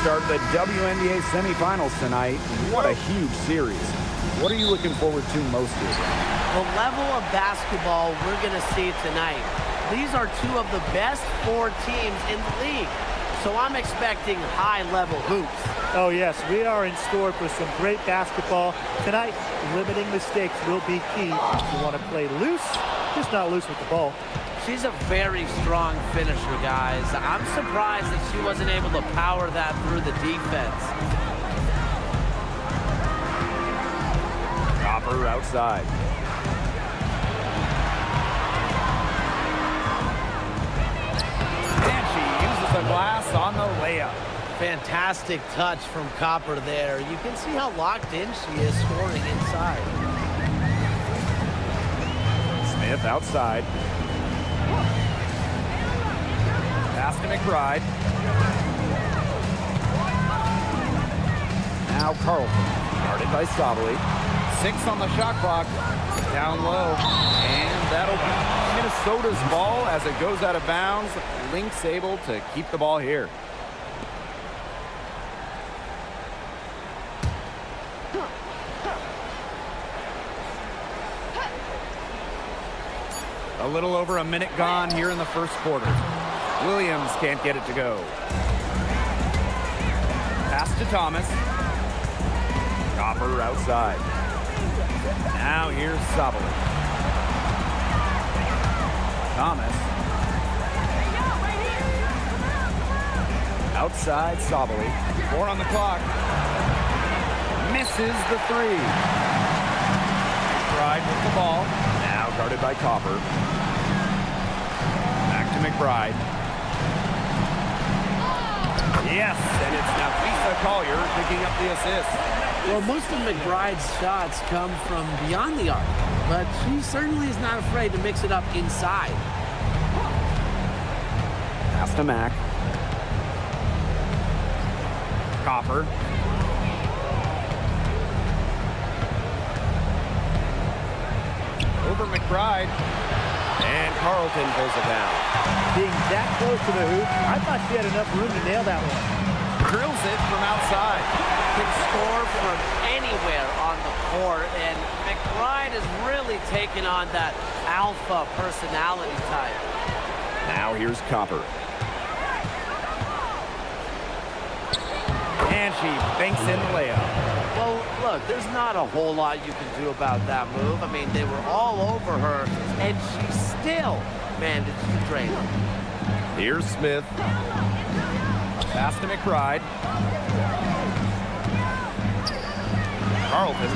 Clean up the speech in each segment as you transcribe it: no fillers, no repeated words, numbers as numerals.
start the WNBA semifinals tonight. What a huge series. What are you looking forward to most here? The level of basketball we're going to see tonight. These are two of the best 4 teams in the league. So I'm expecting high-level hoops. Oh, yes, we are in store for some great basketball. Tonight, limiting mistakes will be key. You want to play loose, just not loose with the ball. She's a very strong finisher, guys. I'm surprised that she wasn't able to power that through the defense. Copper outside. And she uses the glass on the layup. Fantastic touch from Copper there. You can see how locked in she is scoring inside. Smith outside. Pass to McBride. Now Carlton, guarded by Sabali. 6 on the shot clock. Down low. And that'll be Minnesota's ball as it goes out of bounds. Lynx able to keep the ball here. A little over a minute gone here in the first quarter. Williams can't get it to go. Pass to Thomas. Copper outside. Now here's Sabali. Thomas. Outside Sabali. 4 on the clock. Misses the 3. McBride with the ball. Now guarded by Copper. Back to McBride. Yes, and it's Nafisa Collier picking up the assist. Well, most of McBride's shots come from beyond the arc, but she certainly is not afraid to mix it up inside. Pass to Mack. Copper. Over McBride. And Carlton pulls it down. Being that close to the hoop, I thought she had enough room to nail that one. Drills it from outside. Can score from anywhere on the court, and McBride is really taking on that alpha personality type. Now here's Copper. And she banks in the layup. Well, look, there's not a whole lot you can do about that move. I mean, they were all over her, and she still managed to drain them. Here's Smith. Pass to McBride. Carlton.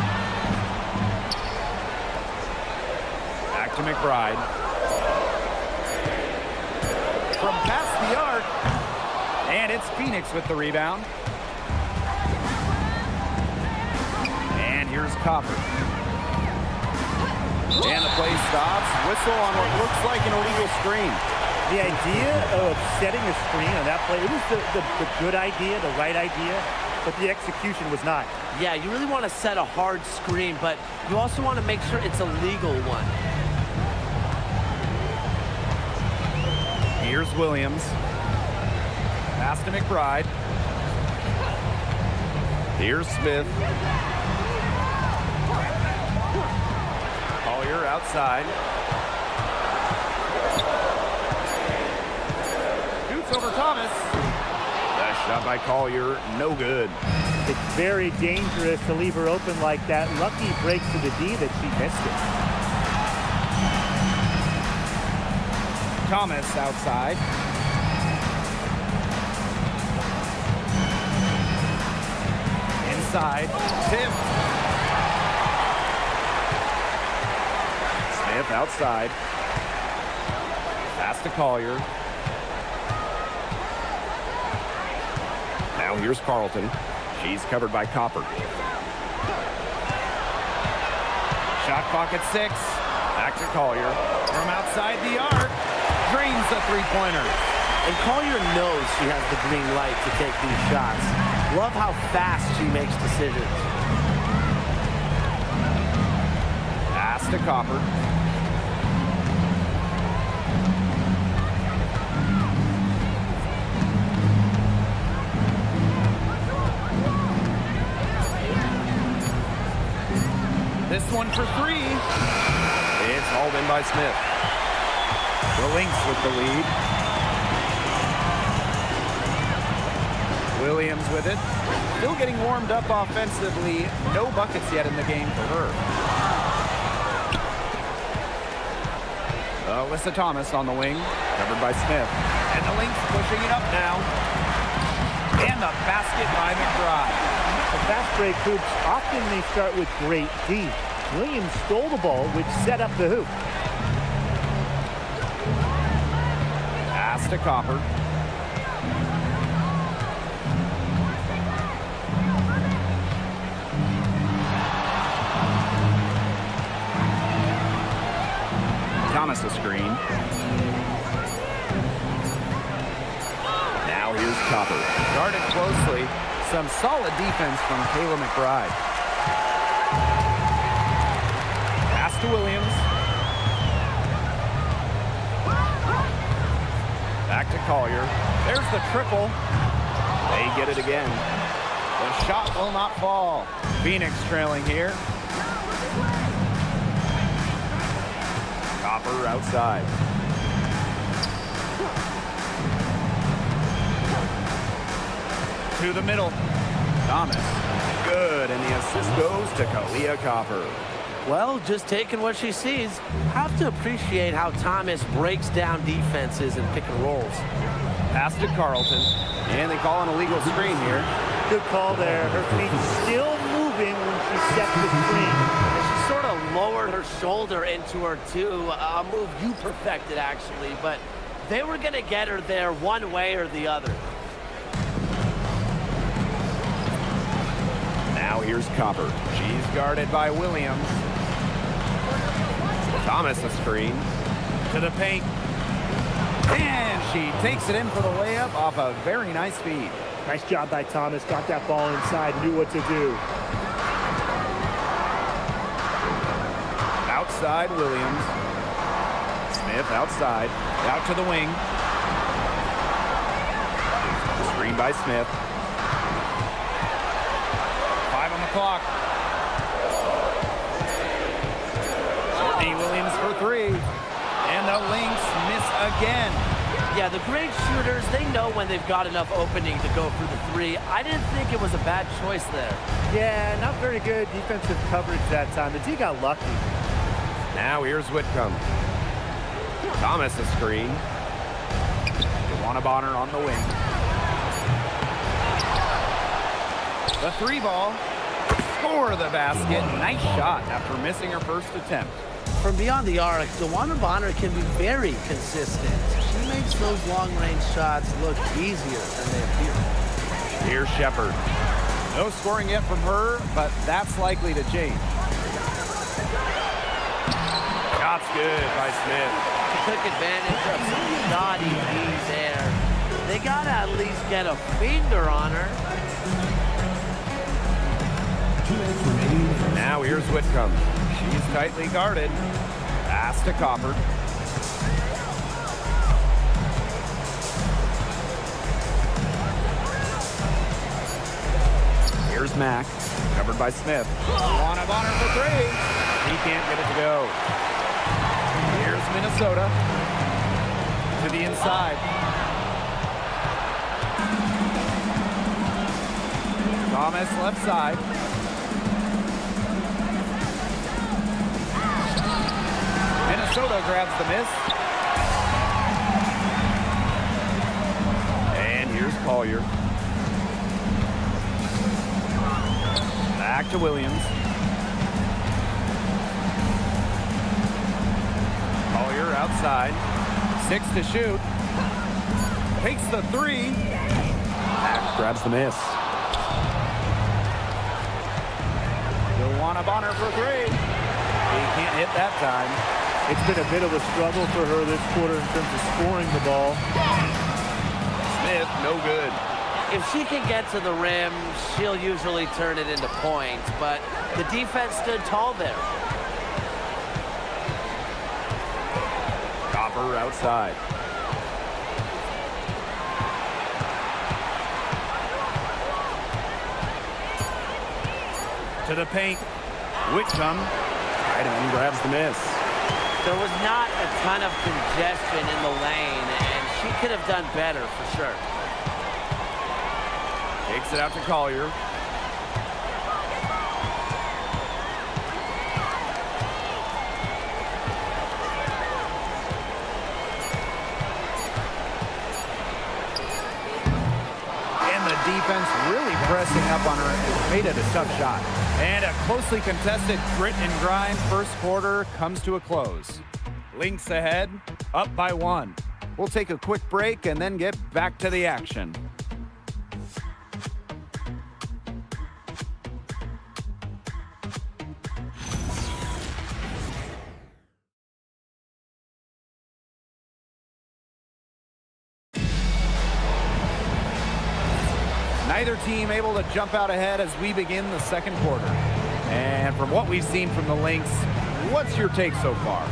Back to McBride. From past the arc. And it's Phoenix with the rebound. And here's Copper. And the play stops. Whistle on what looks like an illegal screen. The idea of setting a screen on that play, it was the good idea, the right idea, but the execution was not. Yeah, you really want to set a hard screen, but you also want to make sure it's a legal one. Here's Williams. Pass to McBride. Here's Smith. Collier outside. Shoots over Thomas. That shot by Collier, no good. It's very dangerous to leave her open like that. Lucky break to the D that she missed it. Thomas outside. Inside. Tim. Smith outside. Pass to Collier. Now here's Carlton. She's covered by Copper. Shot clock at 6. Back to Collier. From outside the arc. Drains the three-pointer. And Collier knows she has the green light to take these shots. Love how fast she makes decisions. Pass to Copper. This one for three. It's hauled in by Smith. The Lynx with the lead. Williams with it. Still getting warmed up offensively. No buckets yet in the game for her. Alyssa Thomas on the wing, covered by Smith. And the Lynx pushing it up now. And the basket by McBride. The fast break hoops, often they start with great D. Williams stole the ball, which set up the hoop. Pass to Copper. Thomas a screen. Now here's Copper. Guarded closely. Some solid defense from Kayla McBride. Pass to Williams. Back to Collier. There's the triple. They get it again. The shot will not fall. Phoenix trailing here. Copper outside. To the middle. Thomas. Good, and the assist goes to Kalia Copper. Well, just taking what she sees. Have to appreciate how Thomas breaks down defenses and pick and rolls. Pass to Carlton. And they call an illegal screen here. Good call there. Her feet still moving when she set the screen. She sort of lowered her shoulder into her, too. A move you perfected, actually. But they were going to get her there one way or the other. Now here's Copper. She's guarded by Williams. Thomas a screen. To the paint. And she takes it in for the layup off a very nice feed. Nice job by Thomas. Got that ball inside, knew what to do. Outside Williams. Smith outside. Out to the wing. Screen by Smith. 5 on the clock. Courtney Williams for three. And the Lynx miss again. Yeah, the great shooters, they know when they've got enough opening to go for the three. I didn't think it was a bad choice there. Yeah, not very good defensive coverage that time. The D got lucky. Now here's Whitcomb. Thomas a screen. DeWanna Bonner on the wing. The three ball. Score the basket. Nice shot after missing her first attempt. From beyond the arc, DeWanna Bonner can be very consistent. She makes those long-range shots look easier than they appear. Here's Shepard. No scoring yet from her, but that's likely to change. Shot's good by Smith. She took advantage of some shoddy D there. They gotta at least get a finger on her. Now here's Whitcomb. She's tightly guarded. Pass to Copper. Here's Mack, covered by Smith. DeWanna Bonner for three. He can't get it to go. Here's Minnesota to the inside. Thomas left side. Minnesota grabs the miss. And here's Collier. Back to Williams. Collier outside. 6 to shoot. Takes the three. Mack grabs the miss. DeWanna Bonner for three. He can't hit that time. It's been a bit of a struggle for her this quarter in terms of scoring the ball. Smith, no good. If she can get to the rim, she'll usually turn it into points, but the defense stood tall there. Copper outside. To the paint. Whitcomb. Heidemann grabs the miss. There was not a ton of congestion in the lane, and she could have done better for sure. Takes it out to Collier. And the defense really pressing up on her. Made it a tough shot. And a closely contested grit and grind first quarter comes to a close. Lynx ahead, up by 1. We'll take a quick break and then get back to the action. Neither team able to jump out ahead as we begin the second quarter. And from what we've seen from the Lynx, what's your take so far?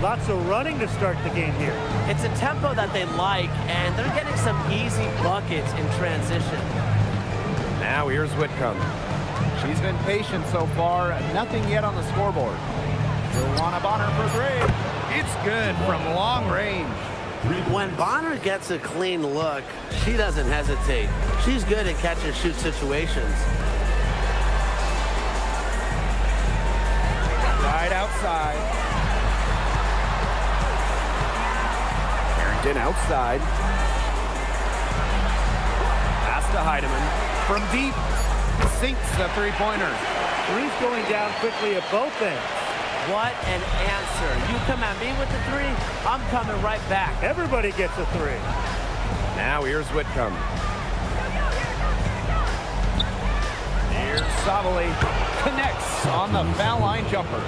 Lots of running to start the game here. It's a tempo that they like, and they're getting some easy buckets in transition. Now here's Whitcomb. She's been patient so far, nothing yet on the scoreboard. Joanna Bonner for 3. It's good from long range. When Bonner gets a clean look, she doesn't hesitate. She's good at catch-and-shoot situations. Right outside. Harrington outside. Pass to Heidemann. From deep, sinks the three-pointer. Three's going down quickly at both ends. What an answer. You come at me with the 3, I'm coming right back. Everybody gets a 3. Now here's Whitcomb. Here's Savali. Connects on the foul line jumper.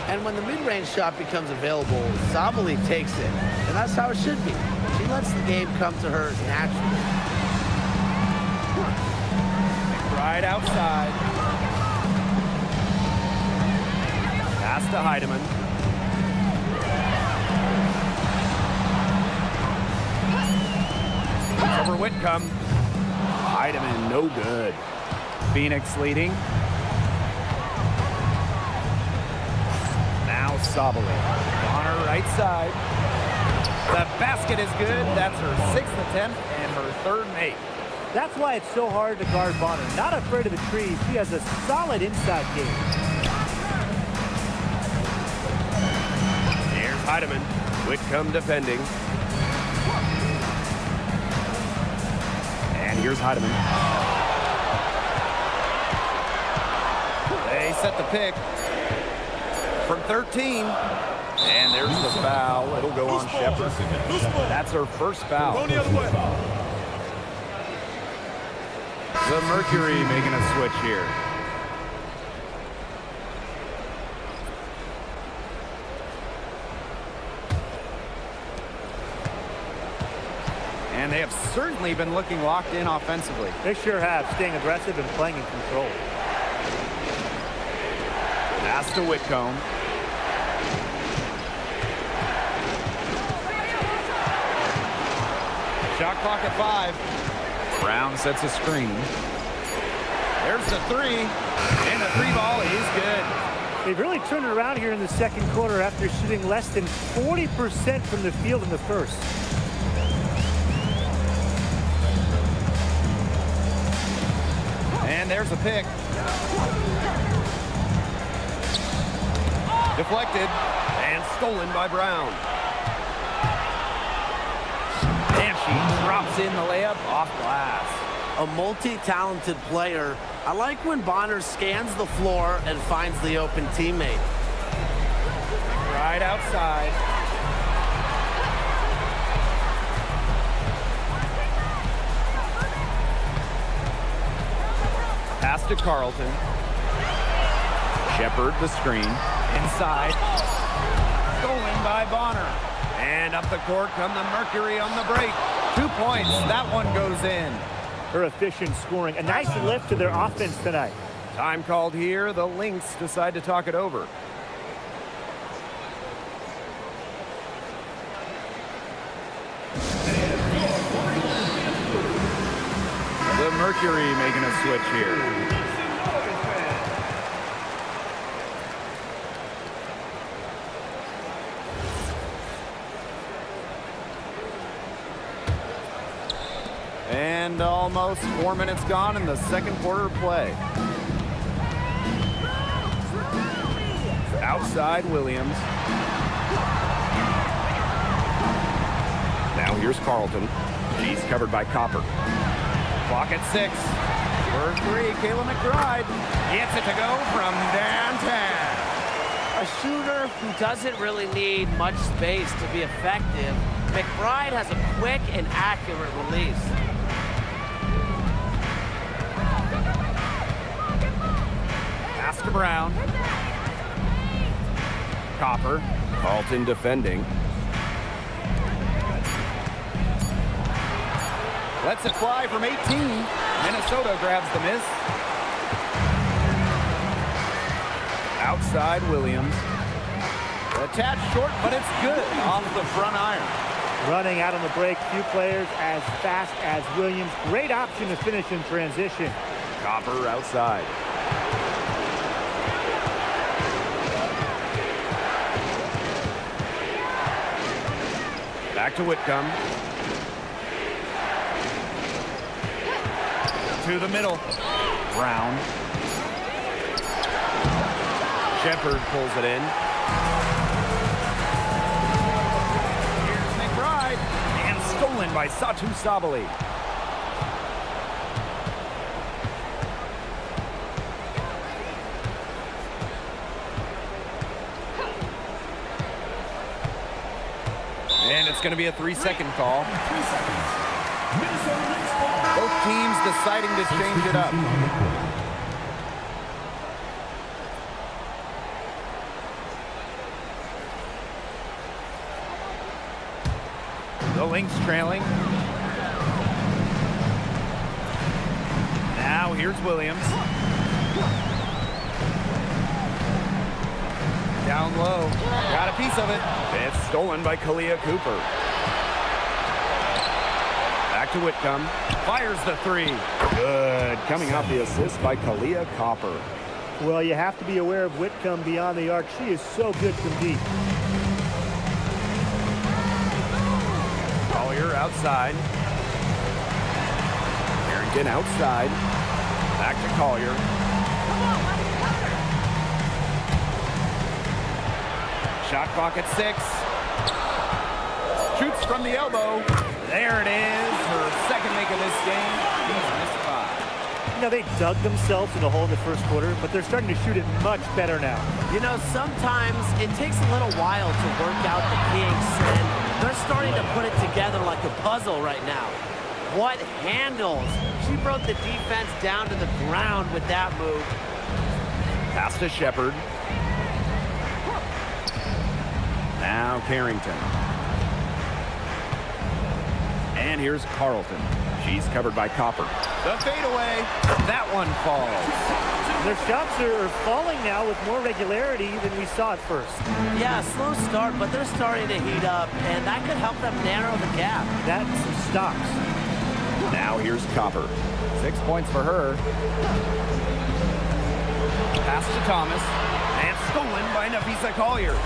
And when the mid-range shot becomes available, Savali takes it. And that's how it should be. She lets the game come to her naturally. Right outside. Pass to Heidemann. Over Whitcomb. Heidemann, no good. Phoenix leading. Now Savali. Bonner right side. The basket is good. That's her 6th attempt and her 3rd make. That's why it's so hard to guard Bonner. Not afraid of the trees. She has a solid inside game. Heidemann, Whitcomb defending. And here's Heidemann. They set the pick from 13. And there's the foul. It'll go on Shepard. That's her first foul. The Mercury making a switch here. And they have certainly been looking locked in offensively. They sure have, staying aggressive and playing in control. Pass to Whitcomb. Shot clock at 5. Brown sets a screen. There's the 3. And the 3 ball is good. They've really turned it around here in the second quarter after shooting less than 40% from the field in the first. And there's a pick. Deflected and stolen by Brown. And she drops in the layup off glass. A multi-talented player. I like when Bonner scans the floor and finds the open teammate. Right outside. Pass to Carlton. Shepard the screen. Inside. Stolen by Bonner. And up the court come the Mercury on the break. 2 points. That one goes in. Her efficient scoring. A nice lift to their offense tonight. Time called here. The Lynx decide to talk it over. The Mercury making a switch here. And almost 4 minutes gone in the second quarter of play. Outside Williams. Now here's Carlton. She's covered by Copper. Clock at 6. For 3, Kayla McBride gets it to go from downtown. A shooter who doesn't really need much space to be effective, McBride has a quick and accurate release. Pass to Brown. Copper. Carlton defending. Lets it fly from 18. Minnesota grabs the miss. Outside Williams. Attached short, but it's good off the front iron. Running out on the break, few players as fast as Williams. Great option to finish in transition. Copper outside. Back to Whitcomb. To the middle. Brown. Shepard pulls it in. Here's McBride. And stolen by Satu Sabali. And it's going to be a 3-second call. 3 seconds. Minnesota Lynx ball. Both teams deciding to change it up. The Lynx trailing. Now here's Williams. Down low. Got a piece of it. It's stolen by Kalia Cooper. Back to Whitcomb. Fires the 3. Good. Coming off the assist by Kalia Copper. Well, you have to be aware of Whitcomb beyond the arc. She is so good from deep. Collier outside. Harrington outside. Back to Collier. Shot clock at 6. Shoots from the elbow. There it is. Her second make of this game. She's missed 5. You know, they dug themselves in the hole in the first quarter, but they're starting to shoot it much better now. You know, sometimes it takes a little while to work out the kinks, and they're starting to put it together like a puzzle right now. What handles? She broke the defense down to the ground with that move. Pass to Shepard. Now Carrington. And here's Carlton. She's covered by Copper. The fadeaway. That one falls. Their shots are falling now with more regularity than we saw at first. Yeah, slow start, but they're starting to heat up, and that could help them narrow the gap. That's some stops. Now here's Copper. 6 points for her. Pass to Thomas. And stolen by Nafisa Collier.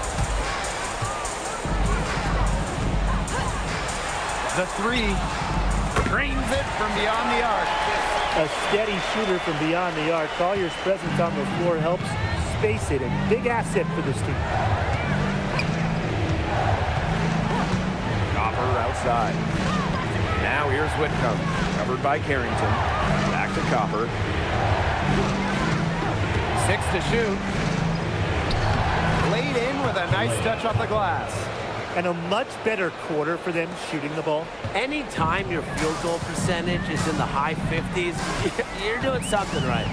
The 3 drains it from beyond the arc. A steady shooter from beyond the arc. Collier's presence on the floor helps space it. A big asset for this team. Copper outside. Now here's Whitcomb. Covered by Carrington. Back to Copper. 6 to shoot. Laid in with a nice touch off the glass. And a much better quarter for them shooting the ball. Anytime your field goal percentage is in the high 50s, you're doing something right.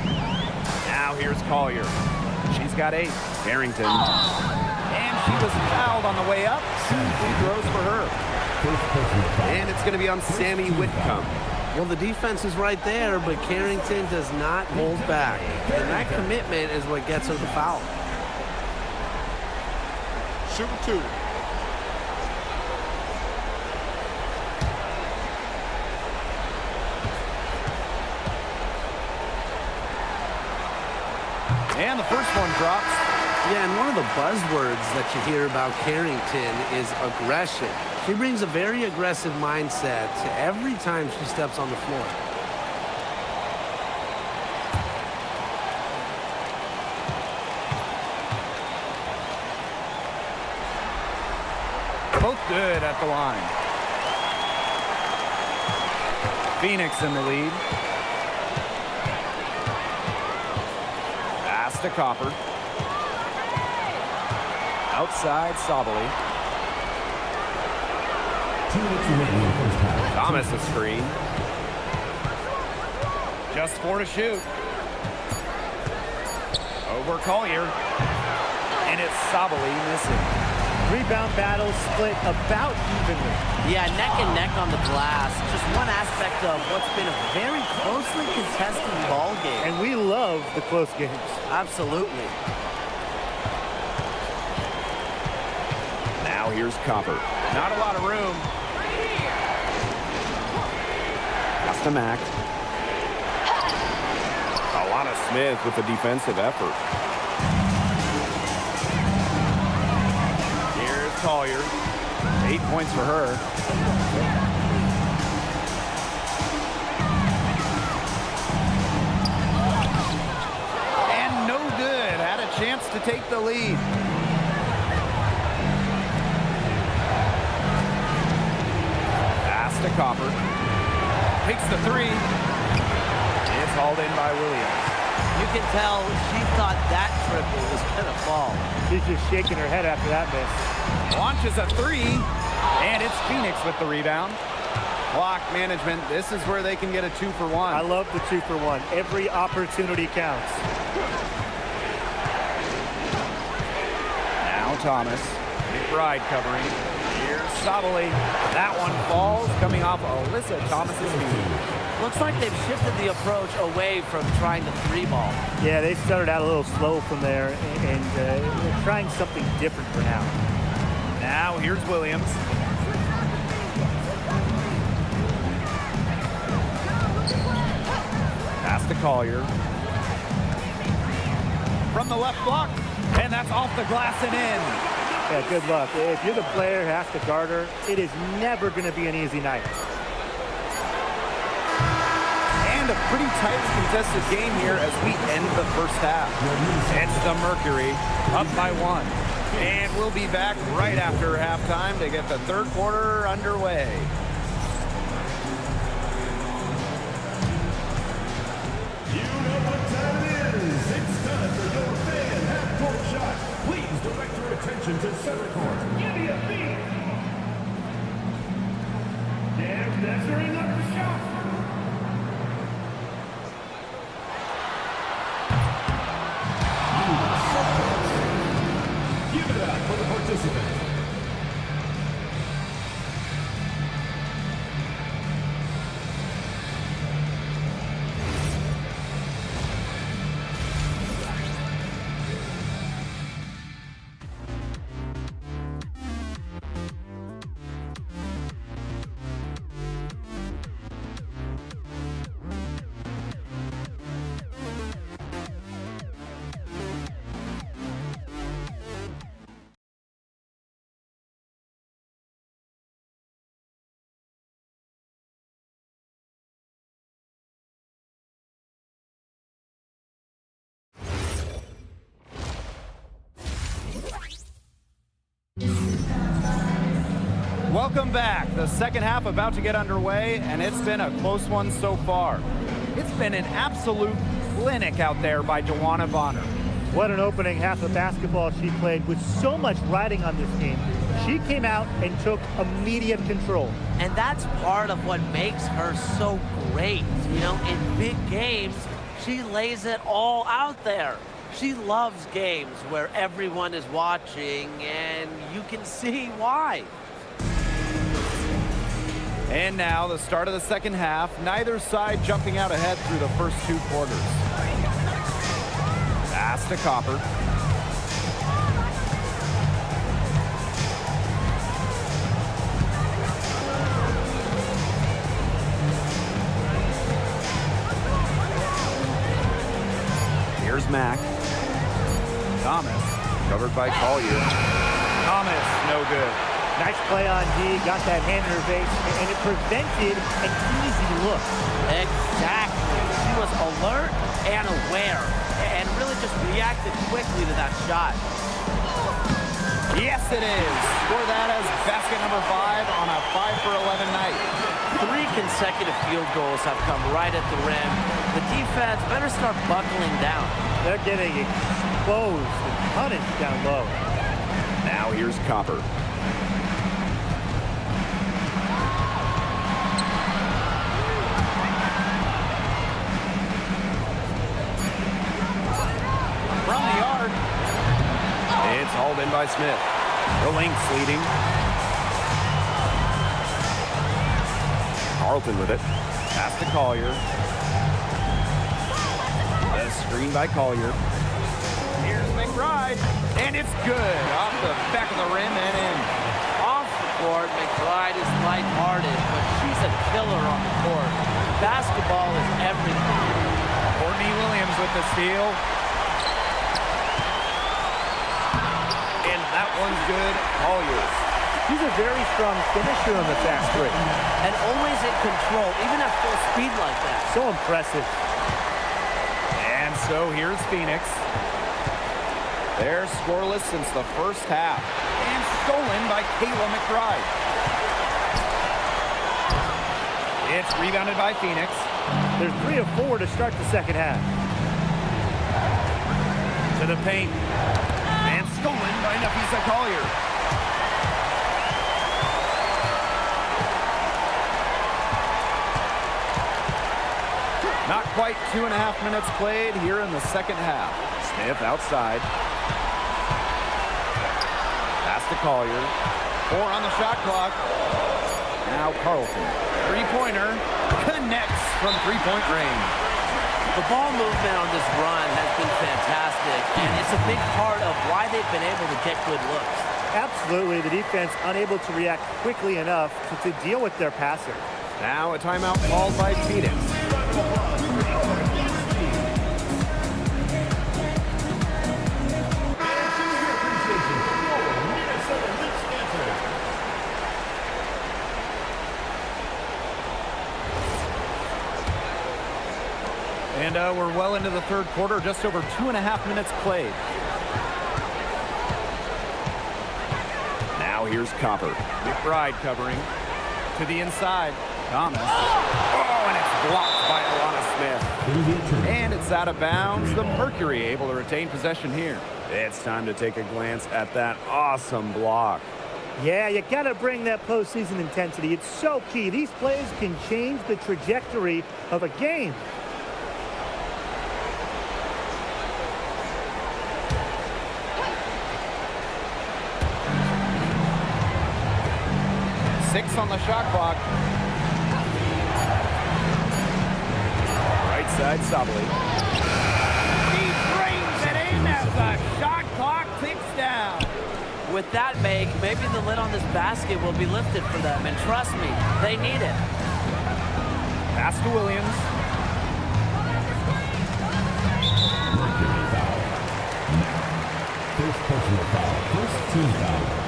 Now here's Collier. She's got 8. Carrington. And she was fouled on the way up. 2 free throws for her. And it's going to be on Sammy Whitcomb. Well, the defense is right there, but Carrington does not hold back. And that commitment is what gets her the foul. Shooting 2. And the first one drops. Yeah, and one of the buzzwords that you hear about Carrington is aggression. She brings a very aggressive mindset to every time she steps on the floor. Both good at the line. Phoenix in the lead. Pass to Copper. Outside Sabali. Thomas a screen. Just 4 to shoot. Over Collier. And it's Sabali missing. Rebound battle split about evenly. Yeah, neck and neck on the glass. Just one aspect of what's been a very closely contested ball game. And we love the close games. Absolutely. Now here's Copper. Not a lot of room. Pass to Mack. Alana Smith with the defensive effort. Here's Collier. 8 points for her. And no good. Had a chance to take the lead. Pass to Copper. Takes the 3. It's hauled in by Williams. You can tell she thought that triple was going to fall. She's just shaking her head after that miss. Launches a 3, and it's Phoenix with the rebound. Clock management, this is where they can get a 2-for-1. I love the 2-for-1. Every opportunity counts. Now Thomas. McBride covering. Here's Sabali. That one falls, coming off Alyssa Thomas's knee. Looks like they've shifted the approach away from trying the 3-ball. Yeah, they started out a little slow from there, and they're trying something different for now. Now here's Williams. Pass to Collier. From the left block, and that's off the glass and in. Yeah, good luck. If you're the player who has to guard her, it is never going to be an easy night. And a pretty tight contested game here as we end the first half. It's the Mercury up by 1. And we'll be back right after halftime to get the third quarter underway. You know what time it is. It's time for your fan half-court shot. Please direct your attention to center court. Give me a beat. They're measuring up the shot. Give it up for the participants. Welcome back. The second half about to get underway, and it's been a close one so far. It's been an absolute clinic out there by Joanna Bonner. What an opening half of basketball she played with so much riding on this team. She came out and took immediate control. And that's part of what makes her so great. You know, in big games, she lays it all out there. She loves games where everyone is watching, and you can see why. And now the start of the second half. Neither side jumping out ahead through the first 2 quarters. Pass to Copper. Here's Mack. Thomas. Covered by Collier. Thomas, no good. Nice play on D, got that hand in her face, and it prevented an easy look. Exactly. She was alert and aware and really just reacted quickly to that shot. Yes, it is. Score that as basket number 5 on a 5 for 11 night. 3 consecutive field goals have come right at the rim. The defense better start buckling down. They're getting exposed and punished down low. Now here's Copper. From the yard. It's hauled in by Smith. The Lynx leading. Carlton with it. Pass to Collier. The screen by Collier. Here's McBride. And it's good. Off the back of the rim and in. Off the court, McBride is lighthearted, but she's a killer on the court. Basketball is everything. Courtney Williams with the steal. And that one's good. Collier. She's a very strong finisher on the fast break. And always in control, even at full speed like that. So impressive. And so here's Phoenix. They're scoreless since the first half. And stolen by Kayla McBride. It's rebounded by Phoenix. There's 3 of 4 to start the second half. To the paint. And stolen by Nafisa Collier. Not quite 2.5 minutes played here in the second half. Smith outside. Pass to Collier. 4 on the shot clock. Now Carlton. Three-pointer. Connects from three-point range. The ball movement on this run has been fantastic, and it's a big part of why they've been able to get good looks. Absolutely, the defense unable to react quickly enough to deal with their passer. Now a timeout called by Phoenix. And we're well into the third quarter, just over 2.5 minutes played. Now here's Copper. McBride covering to the inside. Thomas. Oh, and it's blocked by Alana Smith. And it's out of bounds. The Mercury able to retain possession here. It's time to take a glance at that awesome block. Yeah, you got to bring that postseason intensity. It's so key. These plays can change the trajectory of a game. Six on the shot clock. Right side, Sabali. He brings it in as the shot clock ticks down. With that make, maybe the lid on this basket will be lifted for them, and trust me, they need it. Pass to Williams. First personal foul. First team foul.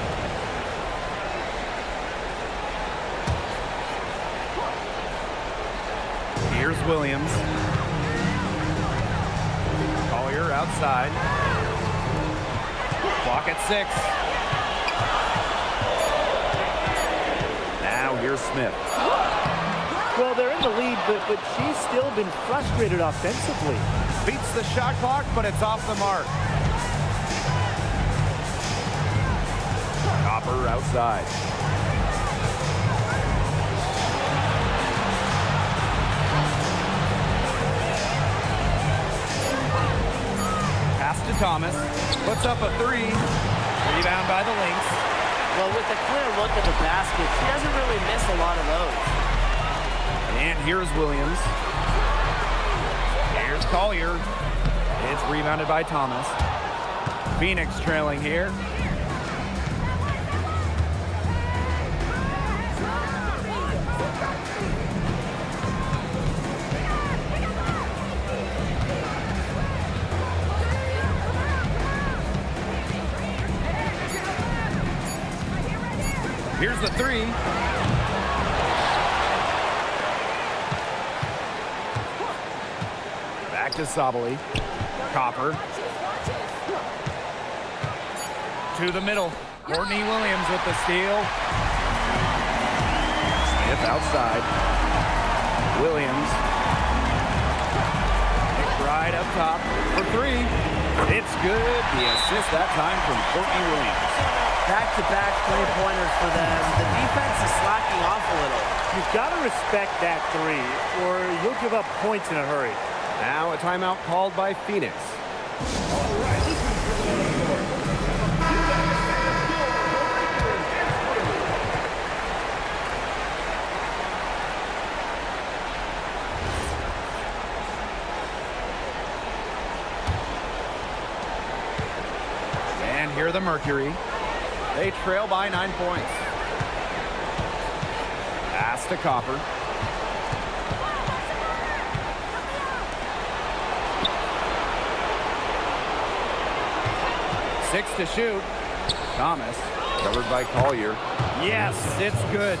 Here's Williams. Collier outside. Clock at 6. Now here's Smith. Well, they're in the lead, but she's still been frustrated offensively. Beats the shot clock, but it's off the mark. Copper outside. Pass to Thomas. Puts up a 3. Rebound by the Lynx. Well, with a clear look at the basket, she doesn't really miss a lot of those. And here's Williams. Here's Collier. It's rebounded by Thomas. Phoenix trailing here. Here's the three. Back to Sabali. Copper. To the middle. Courtney Williams with the steal. Smith outside. Williams. McBride up top for three. It's good. The assist that time from Courtney Williams. Back-to-back three-pointers for them. The defense is slacking off a little. You've got to respect that three, or you'll give up points in a hurry. Now a timeout called by Phoenix. And here the Mercury. They trail by 9 points. Pass to Copper. Six to shoot. Thomas, covered by Collier. Yes, it's good.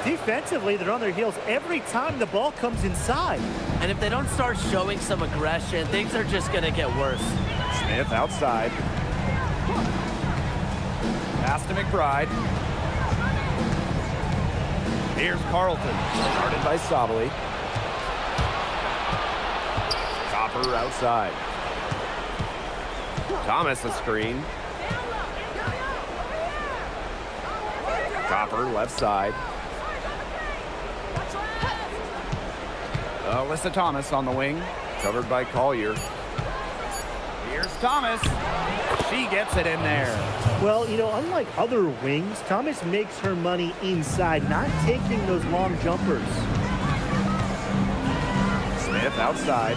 Defensively, they're on their heels every time the ball comes inside. And if they don't start showing some aggression, things are just going to get worse. Smith outside. Pass to McBride. Here's Carlton, guarded by Sabali. Copper outside. Thomas a screen. Copper left side. Alyssa Thomas on the wing, covered by Collier. Here's Thomas. She gets it in there. Well, you know, unlike other wings, Thomas makes her money inside, not taking those long jumpers. Smith outside.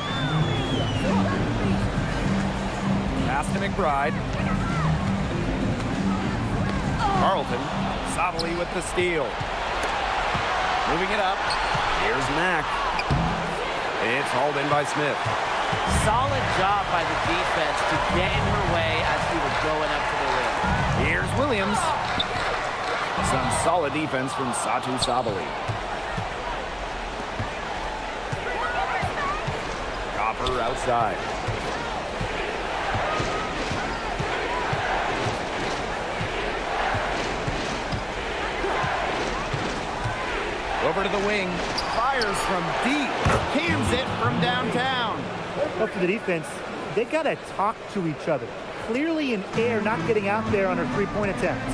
Pass to McBride. Carlton. Sabali with the steal. Moving it up. Here's Mack. It's hauled in by Smith. Solid job by the defense to get in her way as she was going up to the rim. Here's Williams. Some solid defense from Satu Sabali. Copper outside. Over to the wing. Fires from deep. Cans it from downtown. But for the defense, they got to talk to each other. Clearly in air, not getting out there on her three-point attempt.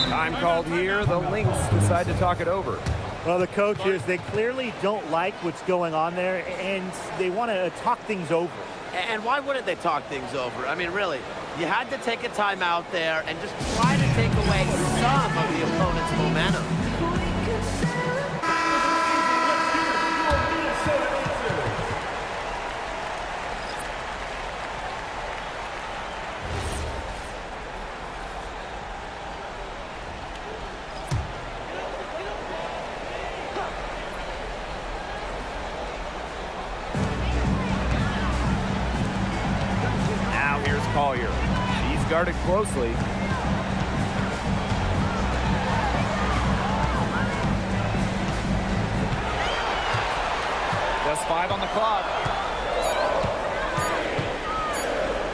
Time called here. The Lynx decide to talk it over. Well, the coaches, they clearly don't like what's going on there, and they want to talk things over. And why wouldn't they talk things over? I mean, really, you had to take a time out there and just try to take away some of the opponent's momentum. Collier. She's guarded closely. Just 5 on the clock.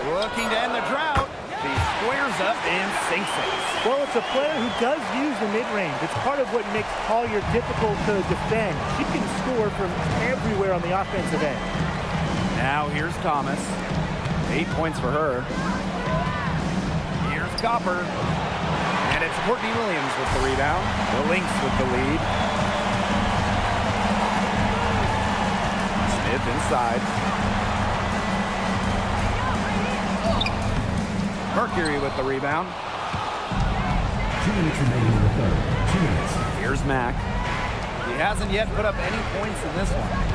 Looking to end the drought. She squares up and sinks it. Well, it's a player who does use the mid-range. It's part of what makes Collier difficult to defend. She can score from everywhere on the offensive end. Now here's Thomas. 8 points for her. Here's Copper. And it's Courtney Williams with the rebound. The Lynx with the lead. Smith inside. Mercury with the rebound. 2 minutes remaining in the third. 2 minutes. Here's Mack. He hasn't yet put up any points in this one.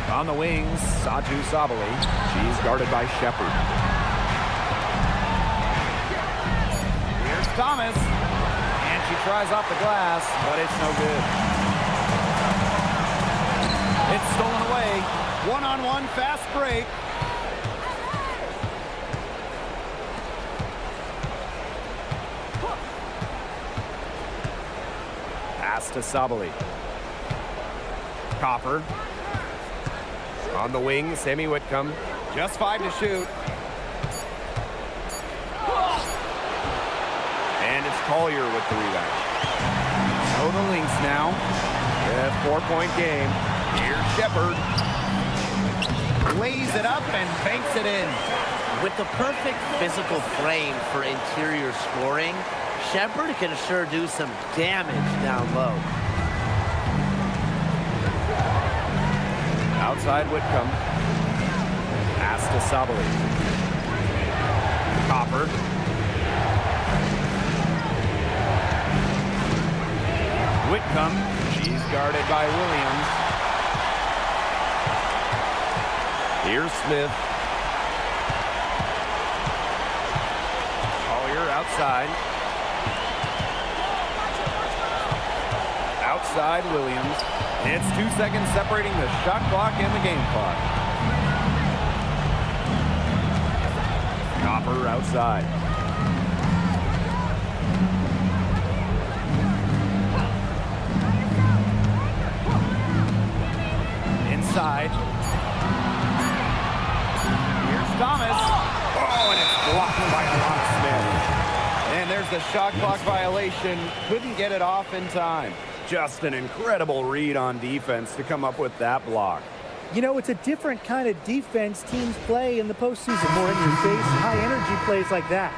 On the wings, Satu Sabali. She's guarded by Shepard. Here's Thomas. And she tries off the glass, but it's no good. It's stolen away. One-on-one fast break. Pass to Sabali. Copper. On the wing, Sammy Whitcomb. Just 5 to shoot. And it's Collier with the rebound. So the Lynx now. A 4-point game. Here's Shepard. Lays it up and banks it in. With the perfect physical frame for interior scoring, Shepard can sure do some damage down low. Outside Whitcomb. Pass to Sabali. Copper. Whitcomb. She's guarded by Williams. Here's Smith. Collier outside. Outside Williams. It's 2 seconds separating the shot clock and the game clock. Copper outside. Inside. Here's Thomas. Oh, and it's blocked by Alon Smith. And there's the shot clock violation. Couldn't get it off in time. Just an incredible read on defense to come up with that block. You know, it's a different kind of defense teams play in the postseason. More in your face, high energy plays like that.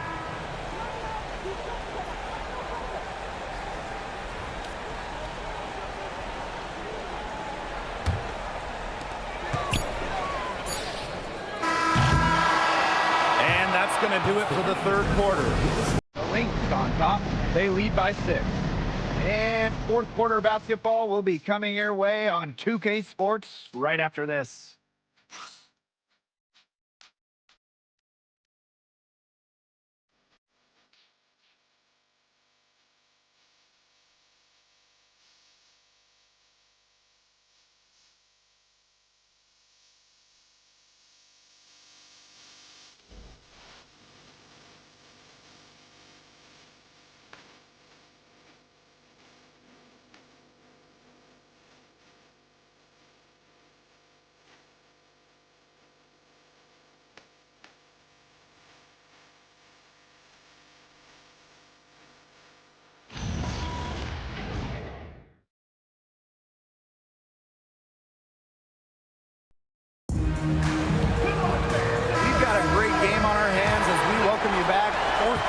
And that's going to do it for the third quarter. The Lynx on top. They lead by 6. And fourth quarter basketball will be coming your way on 2K Sports right after this.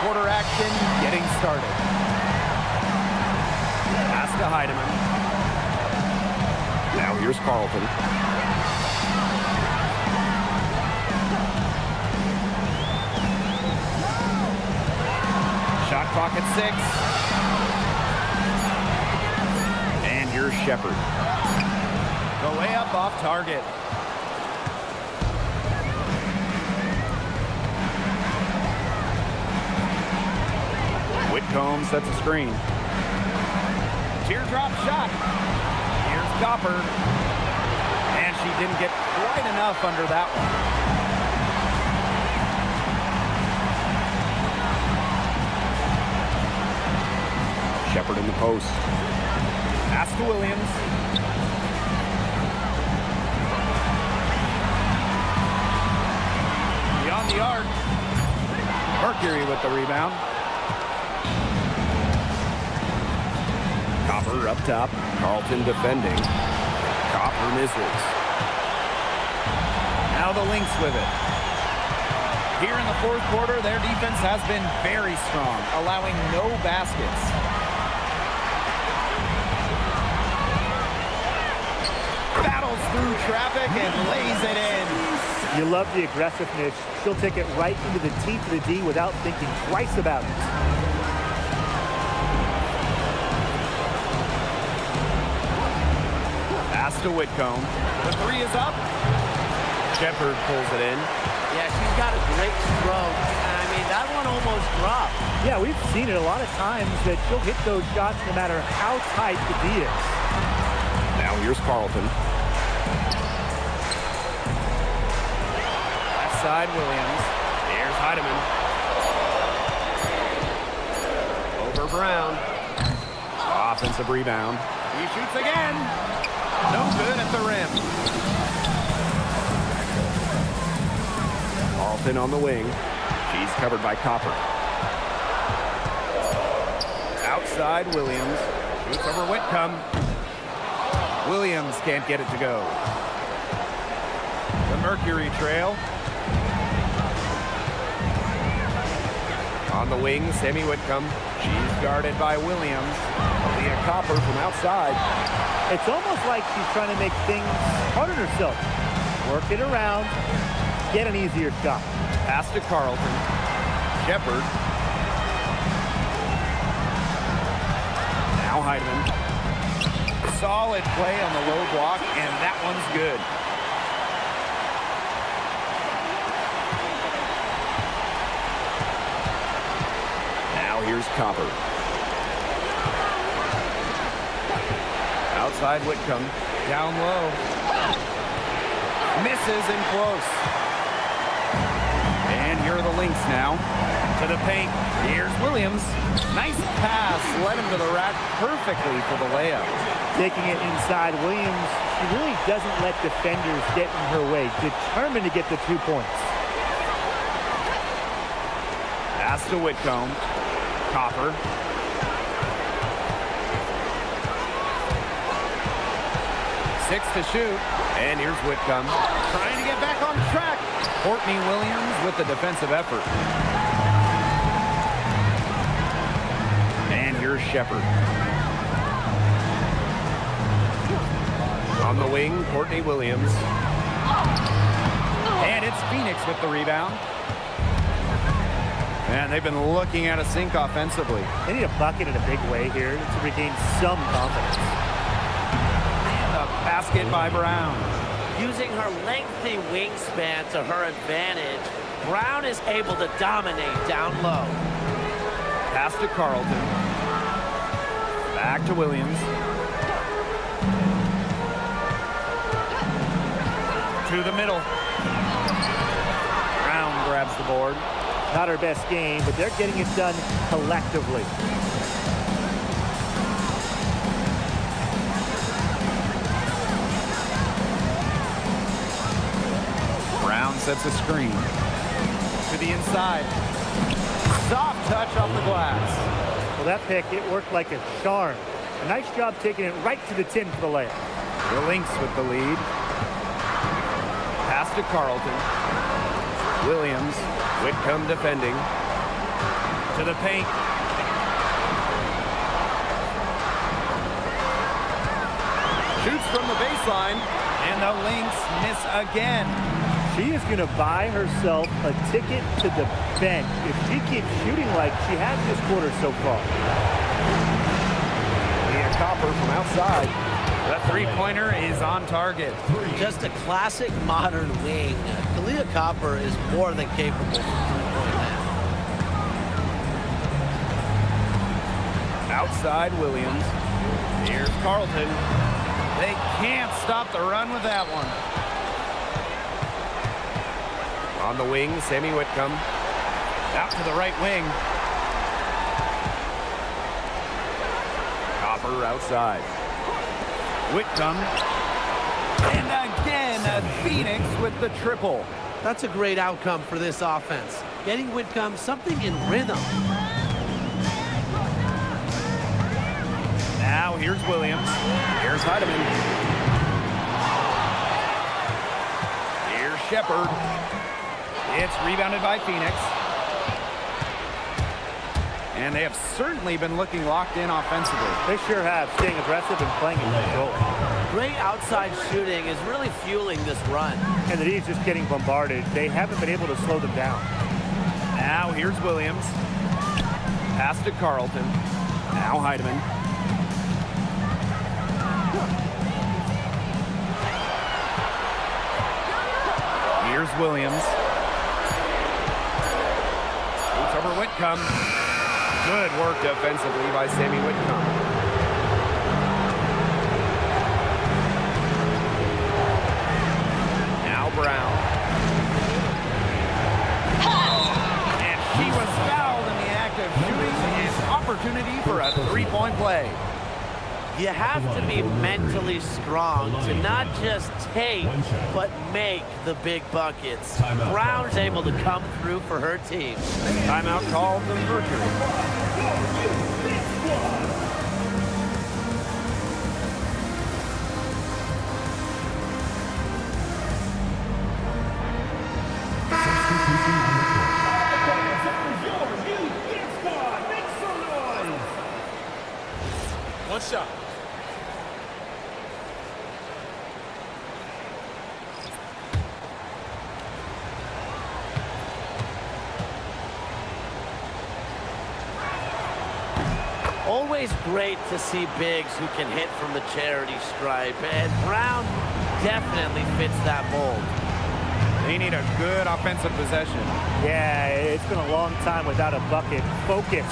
Quarter action getting started. Pass to Heidemann. Now here's Carlton. Shot clock at 6. And here's Shepard. The layup off target. Whitcomb sets a screen. Teardrop shot. Here's Copper. And she didn't get quite enough under that one. Shepard in the post. Pass to Williams. Beyond the arc. Mercury with the rebound. Copper up top. Carlton defending. Copper misses. Now the Lynx with it. Here in the fourth quarter, their defense has been very strong, allowing no baskets. Battles through traffic and lays it in. You love the aggressiveness. She'll take it right into the teeth of the D without thinking twice about it. To Whitcomb. The 3 is up. Shepard pulls it in. Yeah, she's got a great stroke. I mean, that one almost dropped. Yeah, we've seen it a lot of times that she'll hit those shots no matter how tight the D is. Now here's Carlton. Left side Williams. Here's Heidemann. Over Brown. Off offensive rebound. He shoots again. No good at the rim. Alton on the wing. She's covered by Copper. Outside, Williams. Shoots over Whitcomb. Williams can't get it to go. The Mercury trail. On the wing, Sammy Whitcomb. She's guarded by Williams. Leah Copper from outside. It's almost like she's trying to make things hard on herself. Work it around, get an easier shot. Pass to Carlton. Shepard. Now Heidemann. Solid play on the low block, and that one's good. Now here's Copper. Outside Whitcomb. Down low. Misses in close. And here are the Lynx now. To the paint. Here's Williams. Nice pass. Led him to the rack perfectly for the layup. Taking it inside, Williams, she really doesn't let defenders get in her way. Determined to get the 2 points. Pass to Whitcomb. Copper. Six to shoot. And here's Whitcomb. Trying to get back on track. Courtney Williams with the defensive effort. And here's Shepard. On the wing, Courtney Williams. And it's Phoenix with the rebound. And they've been looking at a sink offensively. They need a bucket in a big way here to regain some confidence. And a basket by Brown. Using her lengthy wingspan to her advantage, Brown is able to dominate down low. Pass to Carlton. Back to Williams. To the middle. Brown grabs the board. Not her best game, but they're getting it done collectively. Brown sets a screen. To the inside. Soft touch off the glass. Well, that pick, it worked like a charm. A nice job taking it right to the tin for the layup. The Lynx with the lead. Pass to Carlton. Williams. Whitcomb defending. To the paint. Shoots from the baseline. And the Lynx miss again. She is going to buy herself a ticket to the bench if she keeps shooting like she has this quarter so far. Leah Copper from outside. The three-pointer is on target. Just a classic modern wing. Leah Copper is more than capable of three-point land. Outside Williams. Here's Carlton. They can't stop the run with that one. On the wing, Sammy Whitcomb. Out to the right wing. Copper outside. Whitcomb. And again, Phoenix with the triple. That's a great outcome for this offense. Getting Whitcomb something in rhythm. Now here's Williams. Here's Heidemann. Here's Shepard. It's rebounded by Phoenix. And they have certainly been looking locked in offensively. They sure have, staying aggressive and playing in control. Great outside shooting is really fueling this run. And the D's just getting bombarded. They haven't been able to slow them down. Now here's Williams. Pass to Carlton. Now Heidemann. Here's Williams. Shoots over Whitcomb. Good work defensively by Sammy Whitcomb. Now Brown. And she was fouled in the act of shooting. An opportunity for a three-point play. You have to be mentally strong to not just take, but make the big buckets. Brown's able to come through for her team. Timeout called the Mercury. One shot. Always great to see bigs who can hit from the charity stripe, and Brown definitely fits that mold. They need a good offensive possession. Yeah, it's been a long time without a bucket. Focus.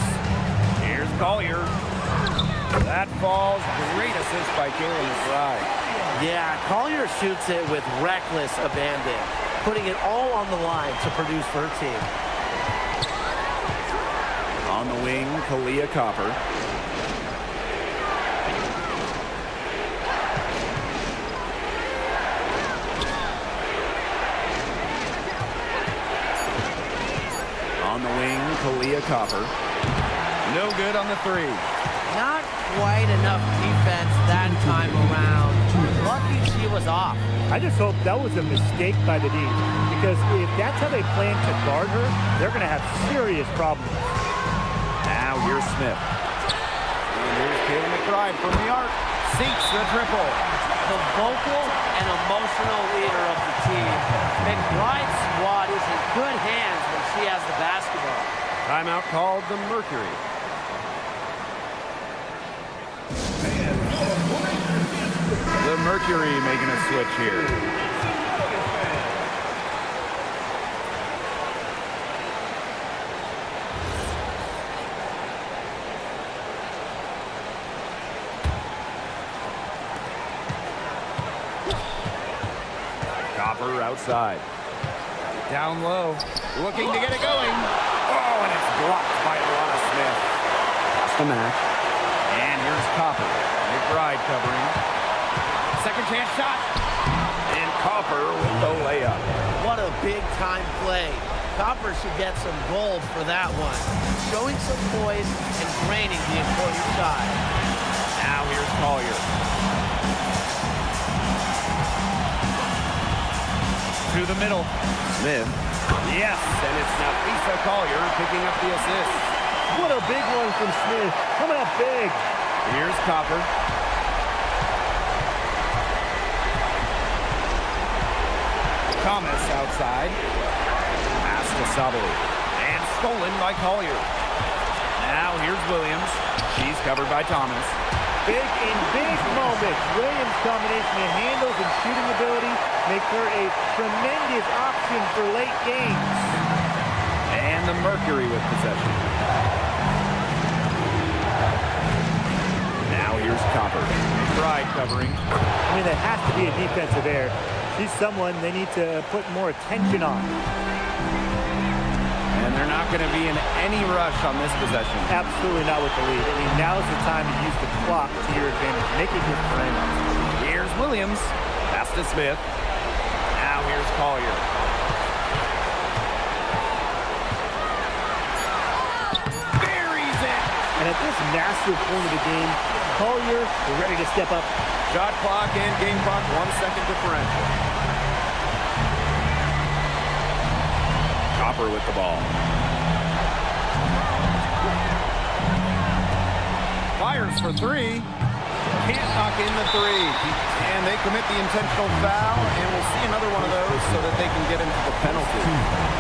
Here's Collier. That falls. Great assist by Kayla McBride. Yeah, Collier shoots it with reckless abandon, putting it all on the line to produce for her team. On the wing, Kalia Copper. On the wing, Kalia Copper. No good on the three. Not quite enough defense that time around. Lucky she was off. I just hope that was a mistake by the D, because if that's how they plan to guard her, they're going to have serious problems. Now here's Smith. And here's Kayla McBride from the arc. Sinks the triple. The vocal and emotional leader of the team. McBride's squad is in good hands when she has the basketball. Timeout called the Mercury. The Mercury making a switch here. Copper outside. Down low. Looking to get it going. Oh, and it's blocked by Alana Smith. That's the match. And here's Copper. McBride covering. Second chance shot. And Copper with the layup. What a big-time play. Copper should get some gold for that one. Showing some poise and draining the important shot. Now here's Collier. To the middle. Smith. Yes, and it's Nafisa Collier picking up the assist. What a big one from Smith. Coming up big. Here's Copper. Thomas outside. Pass to Sabali. And stolen by Collier. Now here's Williams. She's covered by Thomas. Big in big moments. Williams' combination of handles and shooting ability makes her a tremendous option for late games. And the Mercury with possession. Now here's Copper. McBride covering. I mean, that has to be a defensive error. She's someone they need to put more attention on. And they're not going to be in any rush on this possession. Absolutely not with the lead. I mean, now's the time to use the clock to your advantage. Make it your friend. Here's Williams. Pass to Smith. Now here's Collier. Buries it. And at this massive point of the game, Collier is ready to step up. Shot clock and game clock, 1 second differential. Copper with the ball. Fires for three. Can't knock in the three. And they commit the intentional foul, and we'll see another one of those so that they can get into the penalty.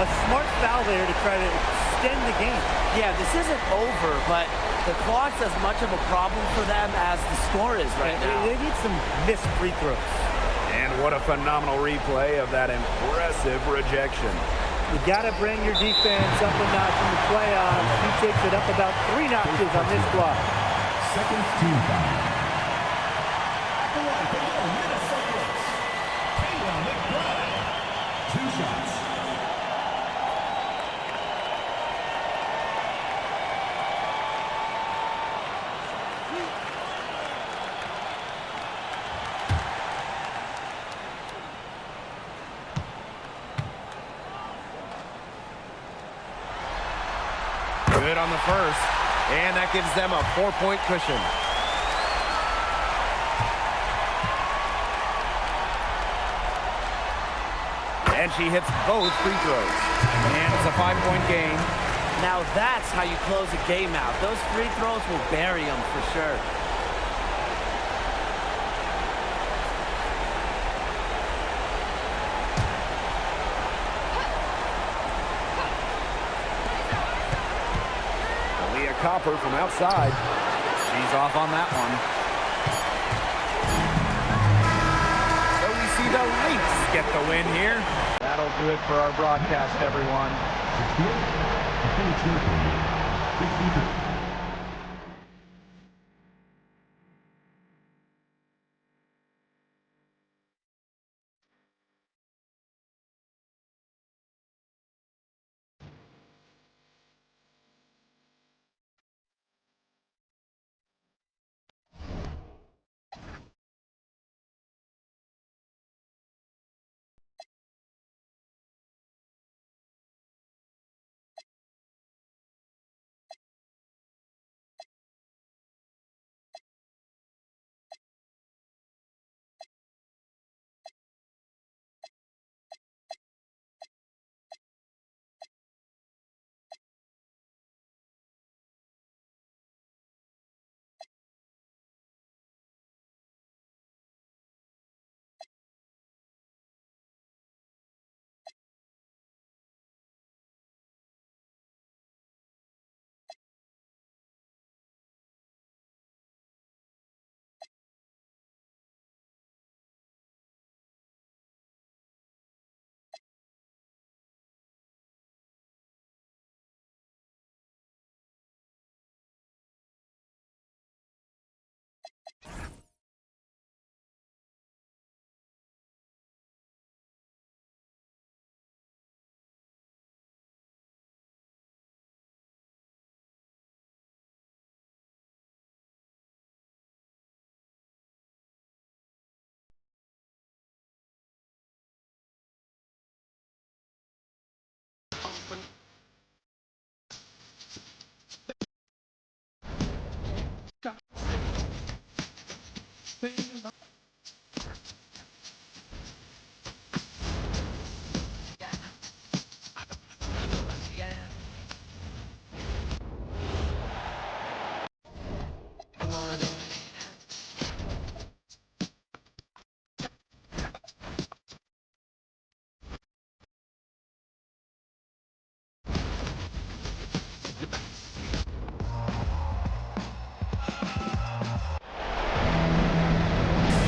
A smart foul there to try to extend the game. Yeah, this isn't over, but the clock's as much of a problem for them as the score is right now. They need some missed free throws. And what a phenomenal replay of that impressive rejection. You got to bring your defense up a notch in the playoffs. He takes it up about 3 notches on this block. Second team foul. The one for the Minnesota Lynx. Kayla McBride. 2 shots. on the first, and that gives them a 4-point cushion. And she hits both free throws. And it's a 5-point game. Now that's how you close a game out. Those free throws will bury them for sure. Copper from outside. She's off on that one. So we see the Lynx get the win here. That'll do it for our broadcast, everyone. Phoenix Mercury, 63.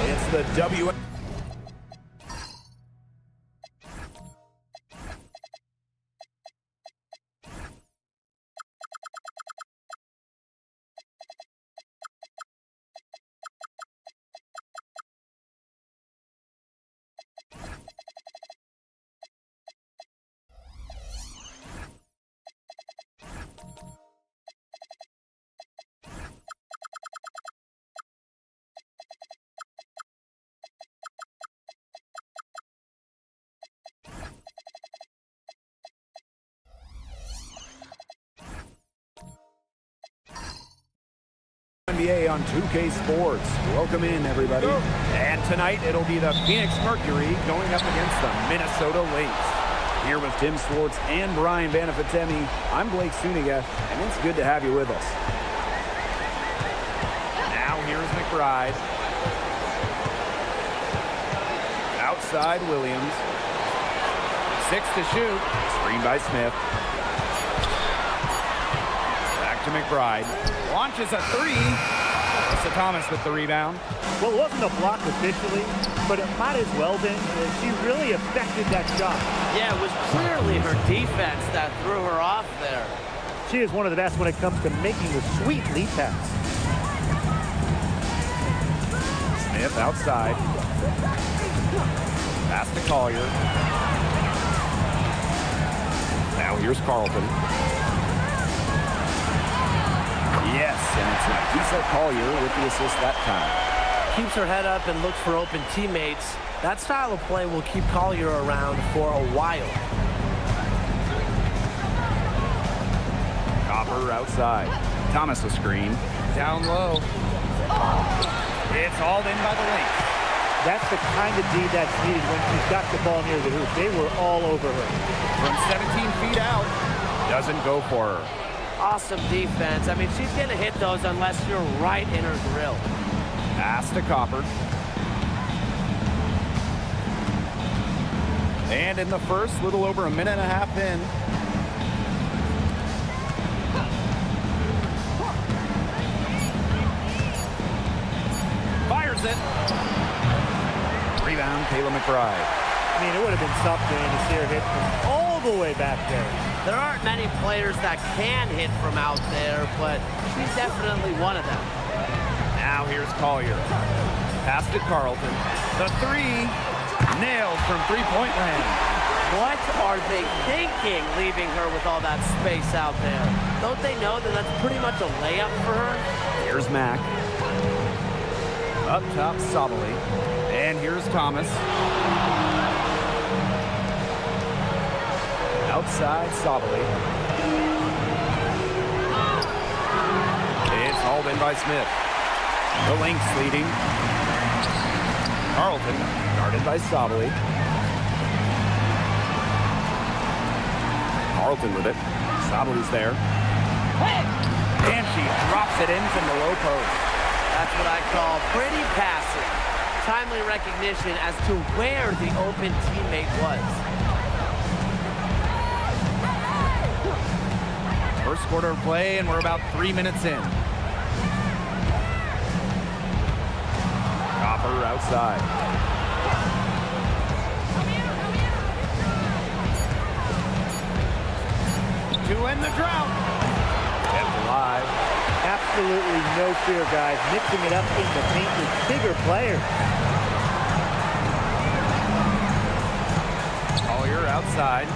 It's the WNBA. On 2K Sports. Welcome in, everybody. And tonight, it'll be the Phoenix Mercury going up against the Minnesota Lynx. Here with Tim Swartz and Brian Banafitemi, I'm Blake Suniga, and it's good to have you with us. Now, here's McBride. Outside, Williams. 6 to shoot. Screen by Smith. Back to McBride. Launches a 3. Alyssa Thomas with the rebound. Well, it wasn't a block officially, but it might as well been. She really affected that shot. Yeah, it was clearly her defense that threw her off there. She is one of the best when it comes to making the sweet lead pass. Smith outside. Pass to Collier. Now here's Carlton. Yes, and it's Lisa Collier with the assist that time. Keeps her head up and looks for open teammates. That style of play will keep Collier around for a while. Copper outside. Thomas a screen. Down low. It's hauled in by the Lynx. That's the kind of D that's needed when she's got the ball near the hoop. They were all over her. From 17 feet out. Doesn't go for her. Awesome defense. I mean, she's going to hit those unless you're right in her grill. Pass to Copper. And in the first, little over a minute and a half in. Fires it. Rebound, Kayla McBride. I mean, it would have been something to see her hit from all the way back there. There aren't many players that can hit from out there, but she's definitely one of them. Now here's Collier. Pass to Carlton. The three. Nailed from three-point land. What are they thinking, leaving her with all that space out there? Don't they know that that's pretty much a layup for her? Here's Mack. Up top, Sabali. And here's Thomas. Outside, Sabali. It's hauled in by Smith. The Lynx leading. Carlton, guarded by Sabali. Carlton with it. Sabali's there. And she drops it in from the low post. That's what I call pretty passive. Timely recognition as to where the open teammate was. First quarter of play, and we're about 3 minutes in. Copper outside. To end the drought. Kept alive. Absolutely no fear, guys. Mixing it up in the paint with bigger players. Collier outside.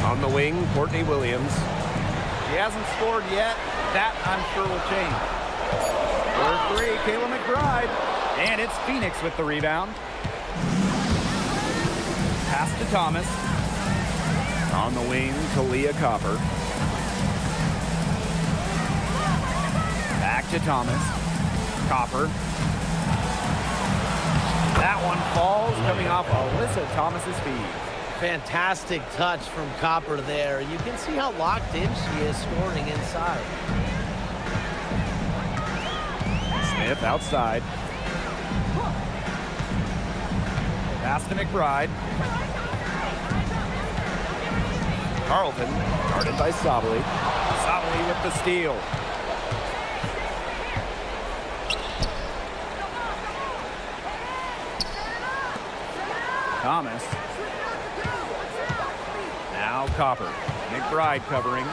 On the wing, Courtney Williams. She hasn't scored yet. That, I'm sure, will change. For three, Kayla McBride. And it's Phoenix with the rebound. Pass to Thomas. On the wing, Talia Copper. Back to Thomas. Copper. That one falls, coming off Alyssa Thomas's feet. Fantastic touch from Copper there. You can see how locked in she is scoring inside. Smith outside. Pass to McBride. Carlton, guarded by Sabali. Sabali with the steal. Thomas. Now Copper. McBride covering.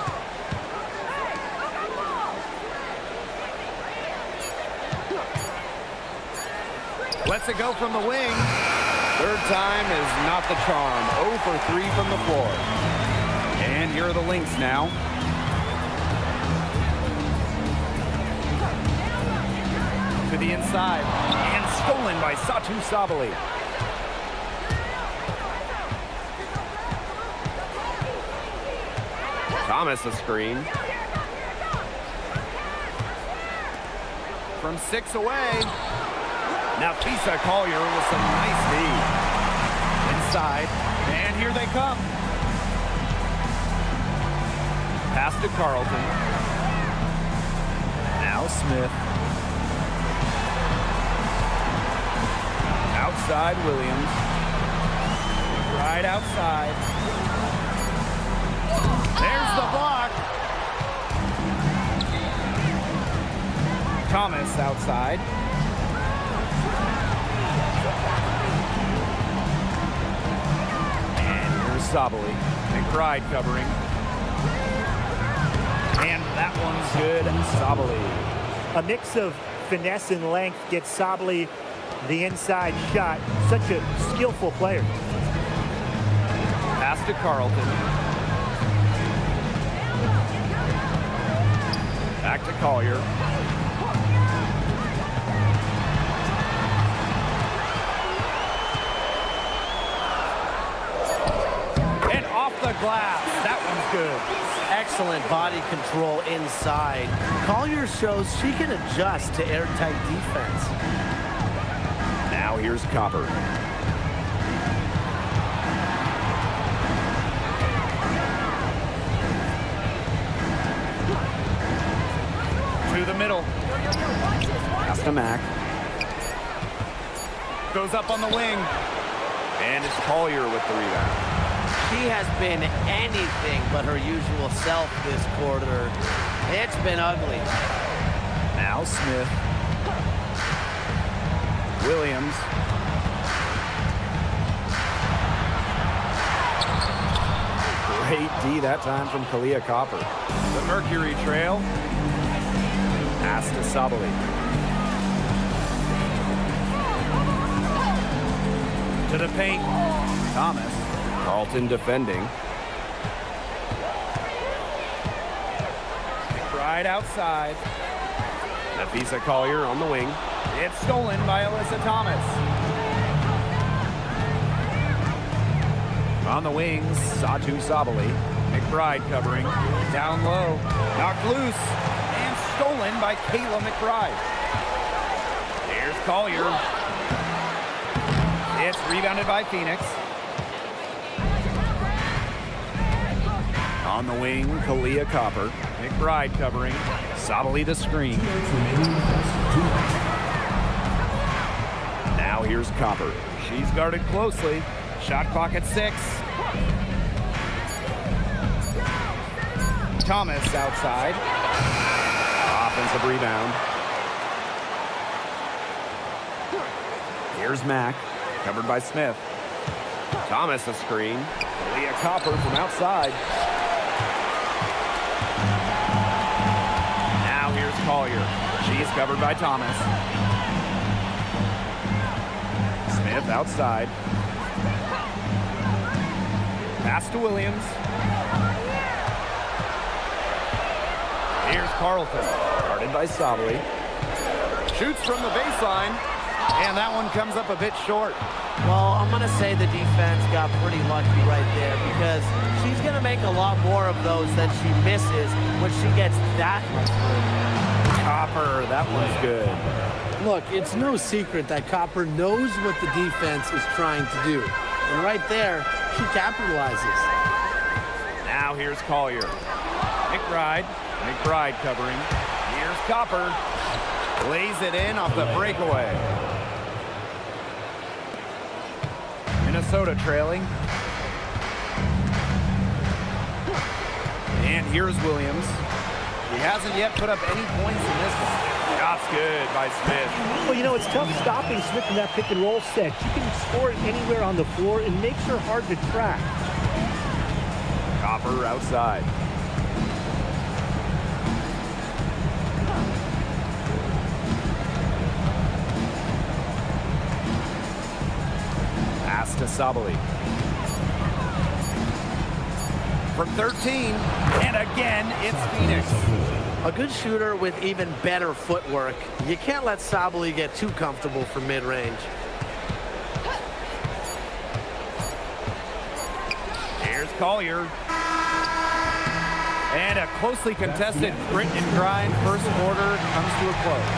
Lets it go from the wing. Third time is not the charm. 0 for 3 from the floor. And here are the Lynx now. To the inside. And stolen by Satu Sabali. Thomas a screen. From 6 away. Now Fisa Collier with some nice D. Inside. And here they come. Pass to Carlton. Now Smith. Outside Williams. Right outside. There's the block. Thomas outside. And here's Sabali. McBride covering. And that one's good. And Sabali. A mix of finesse and length gets Sabali the inside shot. Such a skillful player. Pass to Carlton. Back to Collier. And off the glass. That one's good. Excellent body control inside. Collier shows she can adjust to airtight defense. Now here's Copper. To the middle. Pass to Mack. Goes up on the wing. And it's Collier with the rebound. She has been anything but her usual self this quarter. It's been ugly. Now Smith. Williams. Great D that time from Kalia Copper. The Mercury trail. Pass to Sabali. To the paint. Thomas. Carlton defending. McBride outside. Nafisa Collier on the wing. It's stolen by Alyssa Thomas. On the wings, Satu Sabali. McBride covering. Down low. Knocked loose. And stolen by Kayla McBride. Here's Collier. It's rebounded by Phoenix. On the wing, Kalia Copper. McBride covering. Sabali the screen. Now here's Copper. She's guarded closely. Shot clock at 6. Thomas outside. Offensive rebound. Here's Mack. Covered by Smith. Thomas a screen. Kalia Copper from outside. Now here's Collier. She's covered by Thomas. Smith outside. Pass to Williams. Here's Carlton. Guarded by Sabali. Shoots from the baseline. And that one comes up a bit short. Well, I'm going to say the defense got pretty lucky right there because she's going to make a lot more of those than she misses when she gets that much room. Copper, that one's good. Look, it's no secret that Copper knows what the defense is trying to do. And right there, she capitalizes. Now here's Collier. McBride. McBride covering. Here's Copper. Lays it in off the breakaway. Minnesota trailing. And here's Williams. He hasn't yet put up any points in this one. Shot's good by Smith. Well, you know, it's tough stopping Smith in that pick and roll set. She can score it anywhere on the floor. It makes her hard to track. Copper outside. Pass to Sabali. From 13, and again, it's Phoenix. A good shooter with even better footwork. You can't let Sabali get too comfortable for mid-range. Here's Collier. And a closely contested grit and grind first quarter comes to a close.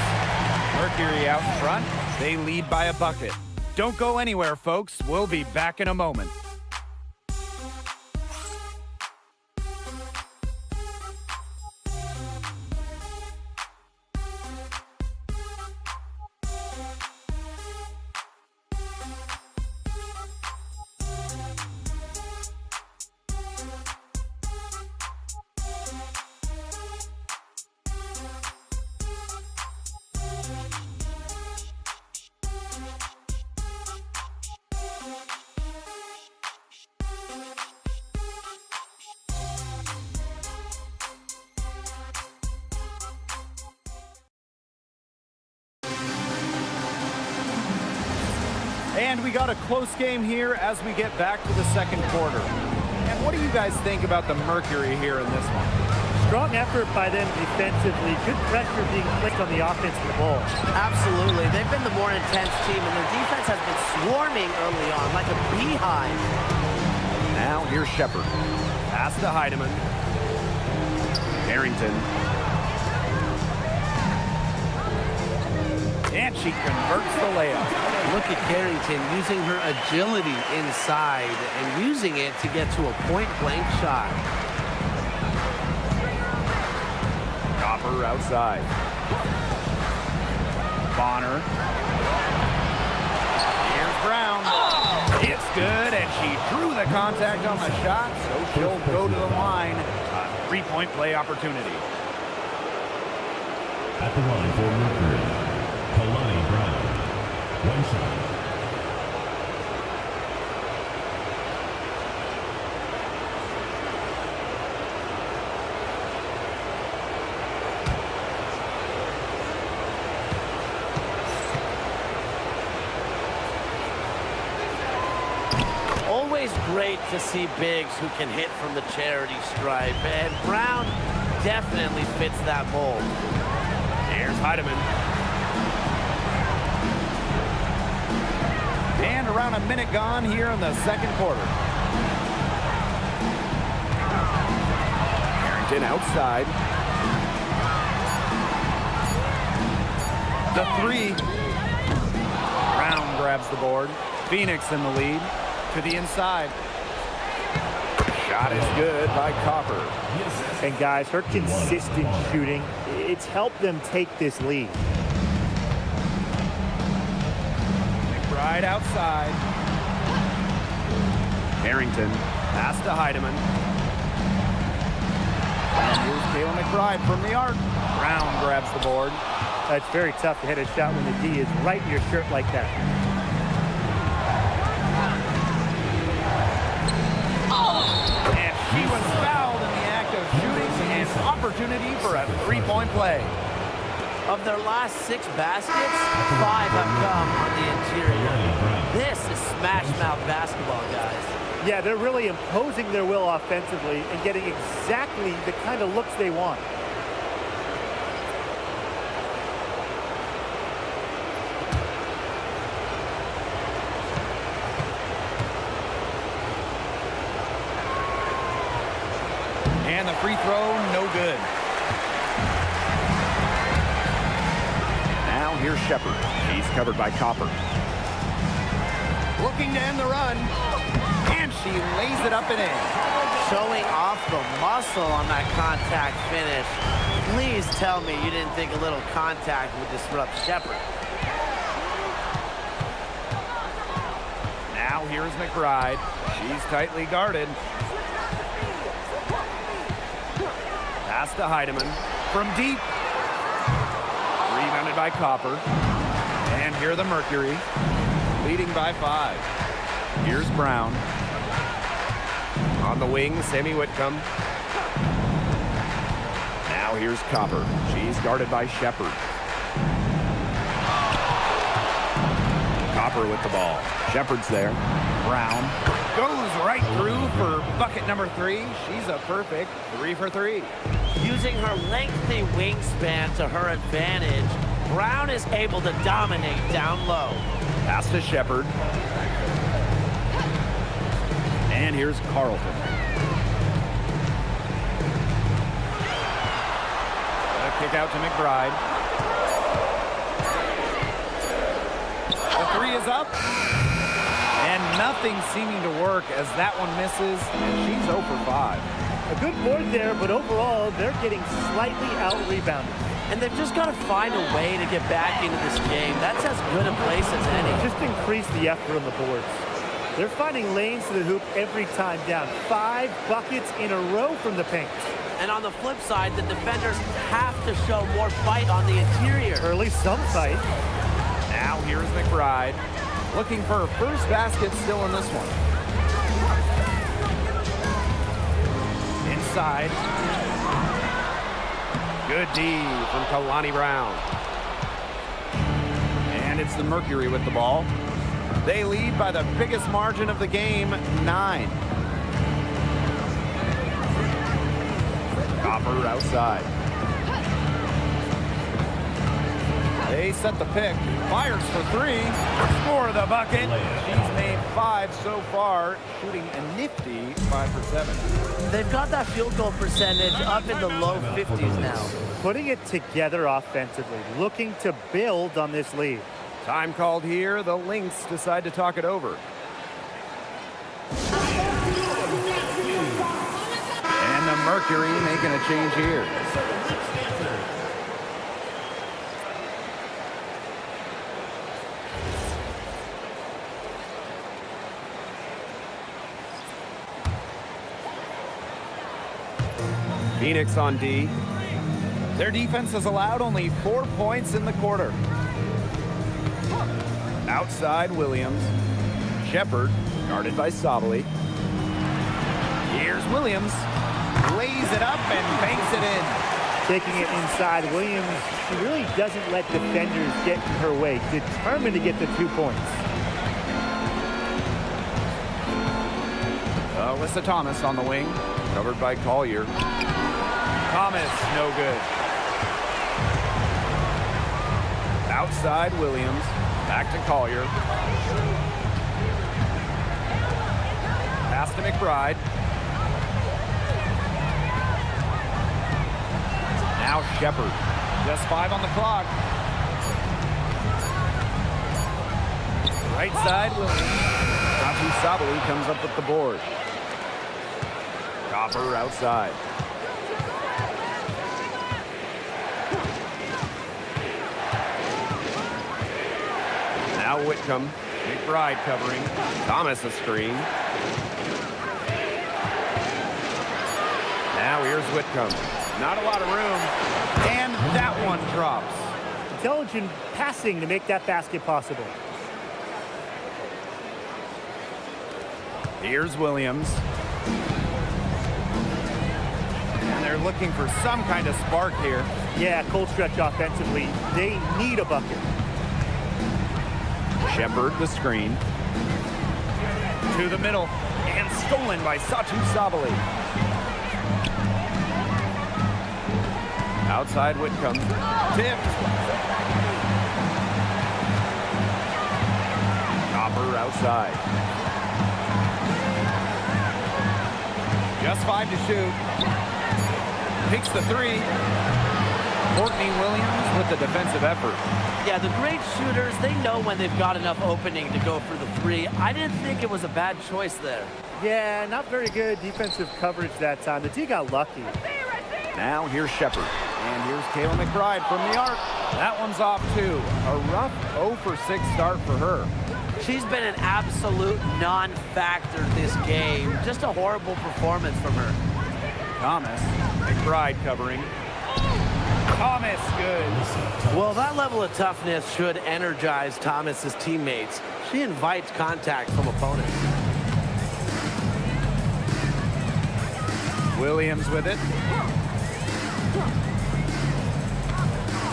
Mercury out front. They lead by a bucket. Don't go anywhere, folks. We'll be back in a moment. And we got a close game here as we get back to the second quarter. And what do you guys think about the Mercury here in this one? Strong effort by them defensively. Good pressure being placed on the offense of the ball. Absolutely. They've been the more intense team, and their defense has been swarming early on like a beehive. Now here's Shepard. Pass to Heidemann. Harrington. And she converts the layup. Look at Carrington using her agility inside and using it to get to a point-blank shot. Copper outside. Bonner. Here's Brown. It's good, and she drew the contact on the shot, so she'll go to the line. A three-point play opportunity. At the line for Mercury, Kalani Brown. One shot. Always great to see bigs who can hit from the charity stripe, and Brown definitely fits that mold. Here's Heidemann. And around a minute gone here in the second quarter. Harrington outside. The three. Brown grabs the board. Phoenix in the lead. To the inside. Shot is good by Copper. And guys, her consistent shooting, it's helped them take this lead. McBride outside. Harrington. Pass to Heidemann. And here's Kayla McBride from the arc. Brown grabs the board. It's very tough to hit a shot when the D is right in your shirt like that. And she was fouled in the act of shooting, and opportunity for a three-point play. Of their last 6 baskets, 5 have come on the interior. This is smash-mouth basketball, guys. Yeah, they're really imposing their will offensively and getting exactly the kind of looks they want. And the free throw, no good. Now here's Shepherd. He's covered by Copper. Looking to end the run. And she lays it up and in. Showing off the muscle on that contact finish. Please tell me you didn't think a little contact would disrupt Shepherd. Now here's McBride. She's tightly guarded. Pass to Heidemann from deep. Rebounded by Copper. And here the Mercury, leading by 5. Here's Brown. On the wing, Sammy Whitcomb. Now here's Copper. She's guarded by Shepherd. Copper with the ball. Shepherd's there. Brown goes right through for bucket number 3. She's a perfect 3 for 3. Using her lengthy wingspan to her advantage, Brown is able to dominate down low. Pass to Shepherd. And here's Carlton. A kick out to McBride. The 3 is up. And nothing seeming to work as that one misses, and she's 0 for 5. A good board there, but overall, they're getting slightly out-rebounded. And they've just got to find a way to get back into this game. That's as good a place as any. Just increase the effort on the boards. They're finding lanes to the hoop every time down. 5 buckets in a row from the paint. And on the flip side, the defenders have to show more fight on the interior. Or at least some fight. Now here's McBride. Looking for her first basket still in this one. Inside. Good D from Kalani Brown. And it's the Mercury with the ball. They lead by the biggest margin of the game, 9. Copper outside. They They set the pick. Fires for three. Score the bucket. She's made 5 so far, shooting a nifty 5 for 7. They've got that field goal percentage up in the low 50s now. Putting it together offensively, looking to build on this lead. Time called here. The Lynx decide to talk it over. And the Mercury making a change here. Phoenix on D. Their defense has allowed only 4 points in the quarter. Outside Williams. Shepard, guarded by Sabali. Here's Williams. Lays it up and banks it in. Taking it inside, Williams, she really doesn't let defenders get in her way. Determined to get the 2 points. Alyssa Thomas on the wing, covered by Collier. Thomas, no good. Outside Williams, back to Collier. Pass to McBride. Now Shepard. Just 5 on the clock. Right side, Williams. Abu Sabali comes up with the board. Copper outside. Now Whitcomb. McBride covering. Thomas a screen. Now here's Whitcomb. Not a lot of room. And that one drops. Intelligent passing to make that basket possible. Here's Williams. And they're looking for some kind of spark here. Yeah, cold stretch offensively. They need a bucket. Shepard the screen. To the middle. And stolen by Satu Sabali. Outside Whitcomb. Tipped. Copper outside. Just 5 to shoot. Takes the 3. Courtney Williams with the defensive effort. Yeah, the great shooters, they know when they've got enough opening to go for the 3. I didn't think it was a bad choice there. Yeah, not very good defensive coverage that time. The D got lucky. Now here's Shepard. And here's Kayla McBride from the arc. That one's off too. A rough 0 for 6 start for her. She's been an absolute non-factor this game. Just a horrible performance from her. Thomas. McBride covering. Thomas, good. Well, that level of toughness should energize Thomas's teammates. She invites contact from opponents. Williams with it.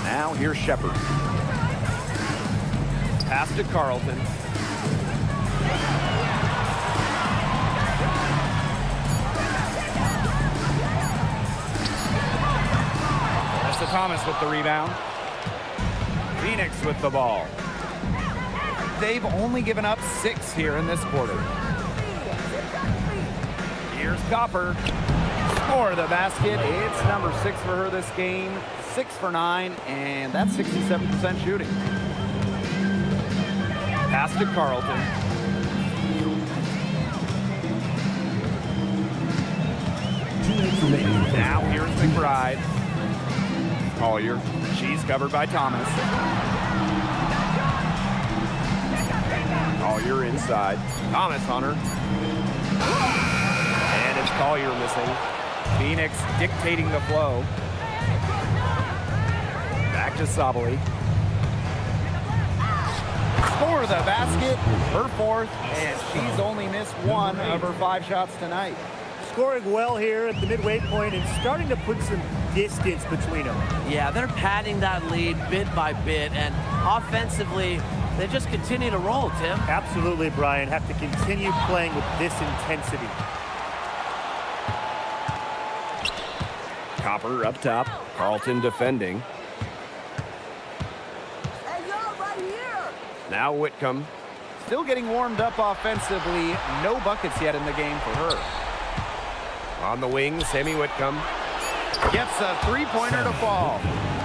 Now here's Shepard. Pass to Carlton. That's to Thomas with the rebound. Phoenix with the ball. They've only given up 6 here in this quarter. Here's Copper. Score the basket. It's number 6 for her this game. 6 for 9, and that's 67% shooting. Pass to Carlton. Now here's McBride. Collier. She's covered by Thomas. Collier inside. Thomas on her. And it's Collier missing. Phoenix dictating the flow. Back to Sabali. For the basket, her 4th, and she's only missed 1 of her 5 shots tonight. Scoring well here at the midway point and starting to put some distance between them. Yeah, they're padding that lead bit by bit, and offensively, they just continue to roll, Tim. Absolutely, Brian. Have to continue playing with this intensity. Copper up top. Carlton defending. Now Whitcomb. Still getting warmed up offensively. No buckets yet in the game for her. On the wing, Sammy Whitcomb gets a three-pointer to fall.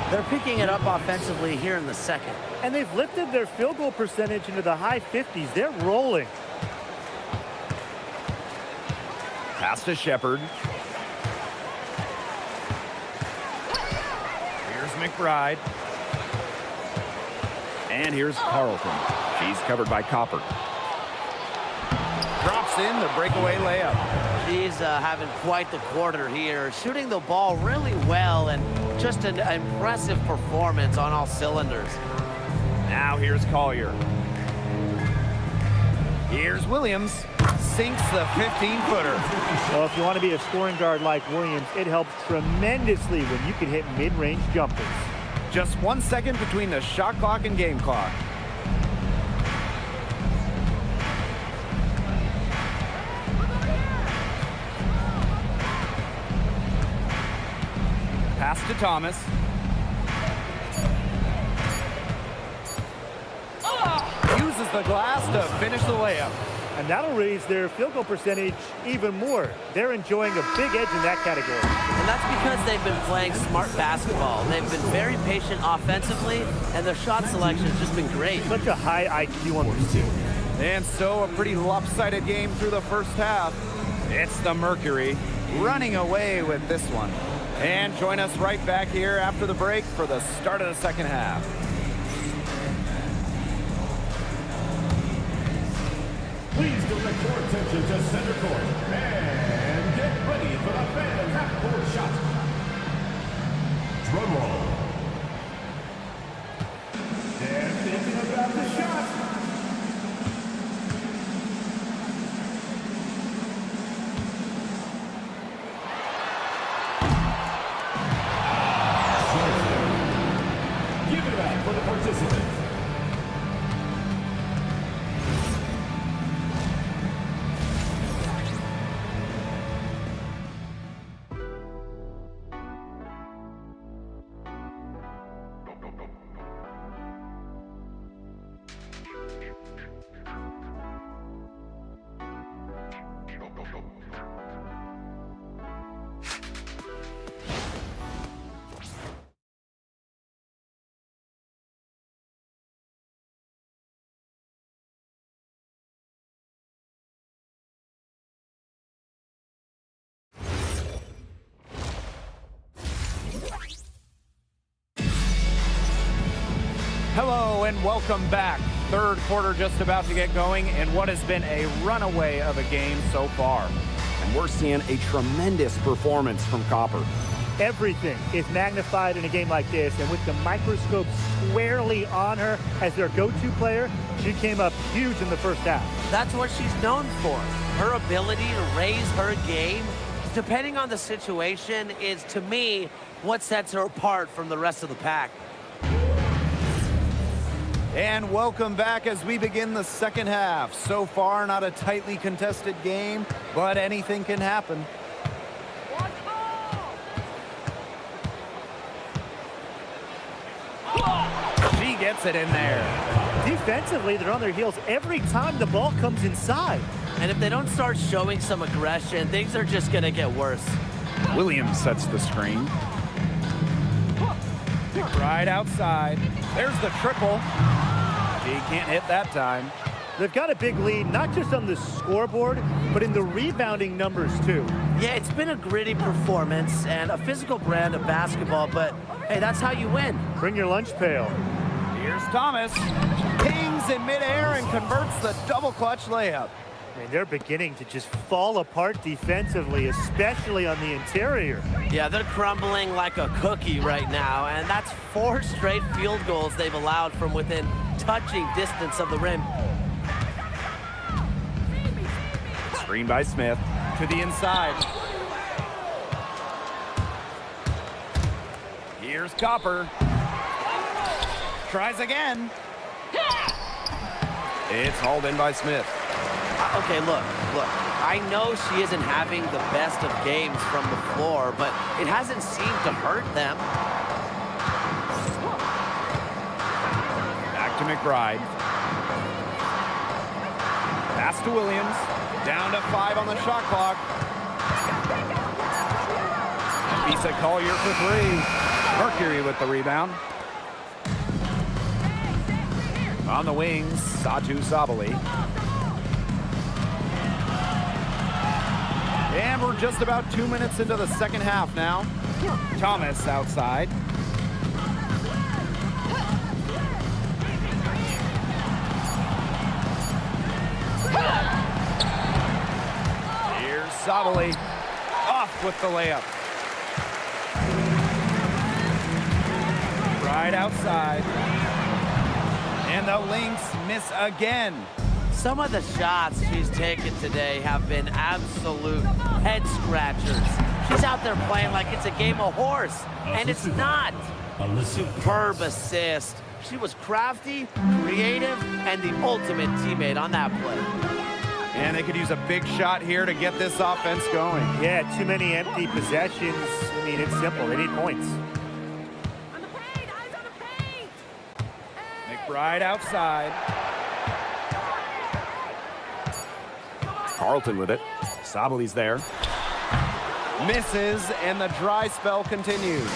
They're picking it up offensively here in the second. And they've lifted their field goal percentage into the high 50s. They're rolling. Pass to Shepard. Here's McBride. And here's Carlton. She's covered by Copper. Drops in the breakaway layup. She's having quite the quarter here, shooting the ball really well and just an impressive performance on all cylinders. Now here's Collier. Here's Williams. Sinks the 15-footer. Well, if you want to be a scoring guard like Williams, it helps tremendously when you can hit mid-range jumpers. Just 1 second between the shot clock and game clock. Pass to Thomas. Uses the glass to finish the layup. And that'll raise their field goal percentage even more. They're enjoying a big edge in that category. And that's because they've been playing smart basketball. They've been very patient offensively, and their shot selection has just been great. Such a high IQ on this team. And so a pretty lopsided game through the first half. It's the Mercury running away with this one. And join us right back here after the break for the start of the second half. Please direct your attention to center court and get ready for the fan half-court shot. Drum roll. They're thinking about the shot. Give it up for the participants. Hello and welcome back. Third quarter just about to get going in what has been a runaway of a game so far. And we're seeing a tremendous performance from Copper. Everything is magnified in a game like this, and with the microscope squarely on her as their go-to player, she came up huge in the first half. That's what she's known for. Her ability to raise her game, depending on the situation, is, to me, what sets her apart from the rest of the pack. And welcome back as we begin the second half. So far, not a tightly contested game, but anything can happen. She gets it in there. Defensively, they're on their heels every time the ball comes inside. And if they don't start showing some aggression, things are just going to get worse. Williams sets the screen. Right outside. There's the triple. She can't hit that time. They've got a big lead, not just on the scoreboard, but in the rebounding numbers, too. Yeah, it's been a gritty performance and a physical brand of basketball, but hey, that's how you win. Bring your lunch pail. Here's Thomas. Pings in midair and converts the double clutch layup. I mean, they're beginning to just fall apart defensively, especially on the interior. Yeah, they're crumbling like a cookie right now, and that's 4 straight field goals they've allowed from within touching distance of the rim. Screen by Smith to the inside. Here's Copper. Tries again. It's hauled in by Smith. Okay, look. I know she isn't having the best of games from the floor, but it hasn't seemed to hurt them. Back to McBride. Pass to Williams. Down to 5 on the shot clock. Beats Collier for 3. Mercury with the rebound. On the wings, Satu Sabali. And we're just about 2 minutes into the second half now. Thomas outside. Here's Sabali. Off with the layup. Right outside. And the Lynx miss again. Some of the shots she's taken today have been absolute head scratchers. She's out there playing like it's a game of horse, and it's not. Superb assist. She was crafty, creative, and the ultimate teammate on that play. And they could use a big shot here to get this offense going. Yeah, too many empty possessions. I mean, it's simple. They need points. McBride outside. Carlton with it. Sabali's there. Misses, and the dry spell continues.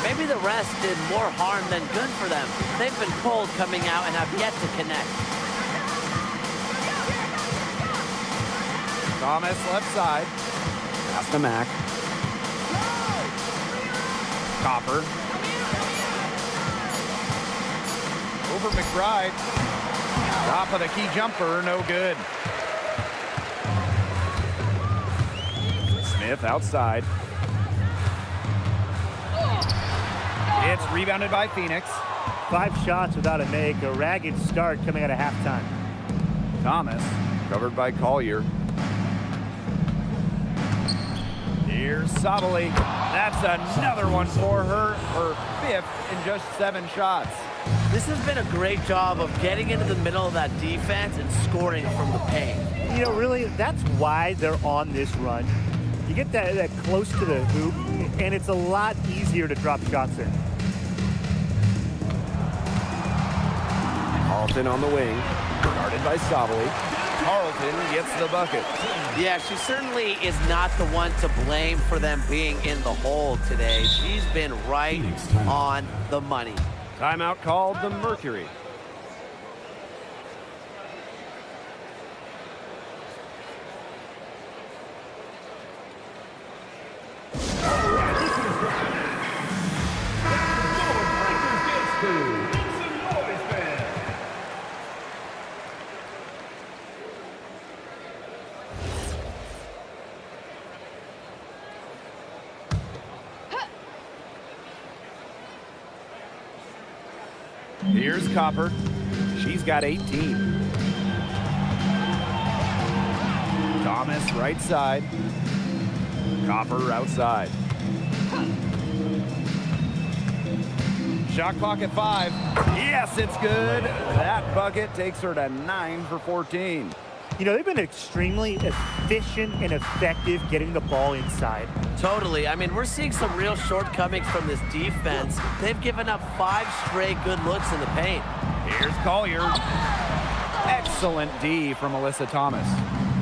Maybe the rest did more harm than good for them. They've been cold coming out and have yet to connect. Thomas left side. Pass to Mack. Copper. Over McBride. Top of the key jumper, no good. Smith outside. It's rebounded by Phoenix. 5 shots without a make. A ragged start coming out of halftime. Thomas covered by Collier. Here's Sabali. That's another one for her. Her 5th in just 7 shots. This has been a great job of getting into the middle of that defense and scoring from the paint. You know, really, that's why they're on this run. You get that close to the hoop, and it's a lot easier to drop shots in. Carlton on the wing, guarded by Sabali. Carlton gets the bucket. Yeah, she certainly is not the one to blame for them being in the hole today. She's been right on the money. Timeout called the Mercury. Here's Copper. She's got 18. Thomas right side. Copper outside. Shot clock at 5. Yes, it's good. That bucket takes her to 9 for 14. You know, they've been extremely efficient and effective getting the ball inside. Totally. I mean, we're seeing some real shortcomings from this defense. They've given up 5 straight good looks in the paint. Here's Collier. Excellent D from Melissa Thomas.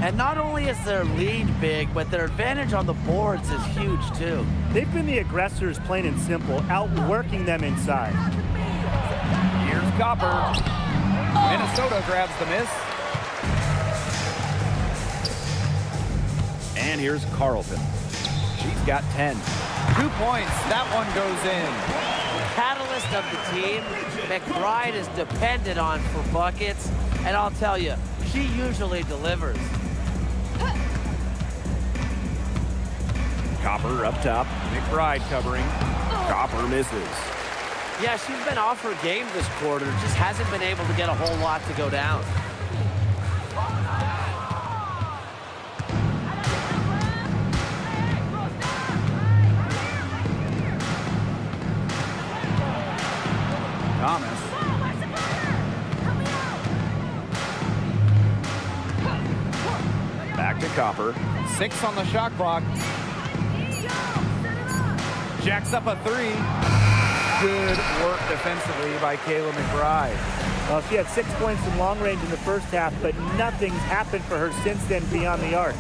And not only is their lead big, but their advantage on the boards is huge, too. They've been the aggressors, plain and simple, outworking them inside. Here's Copper. Minnesota grabs the miss. And here's Carlton. She's got 10. 2 points. That one goes in. Catalyst of the team, McBride is depended on for buckets, and I'll tell you, she usually delivers. Copper up top. McBride covering. Copper misses. Yeah, she's been off her game this quarter, just hasn't been able to get a whole lot to go down. Thomas. Back to Copper. 6 on the shot clock. Jacks up a 3. Good work defensively by Kayla McBride. Well, she had 6 points from long range in the first half, but nothing's happened for her since then beyond the arc.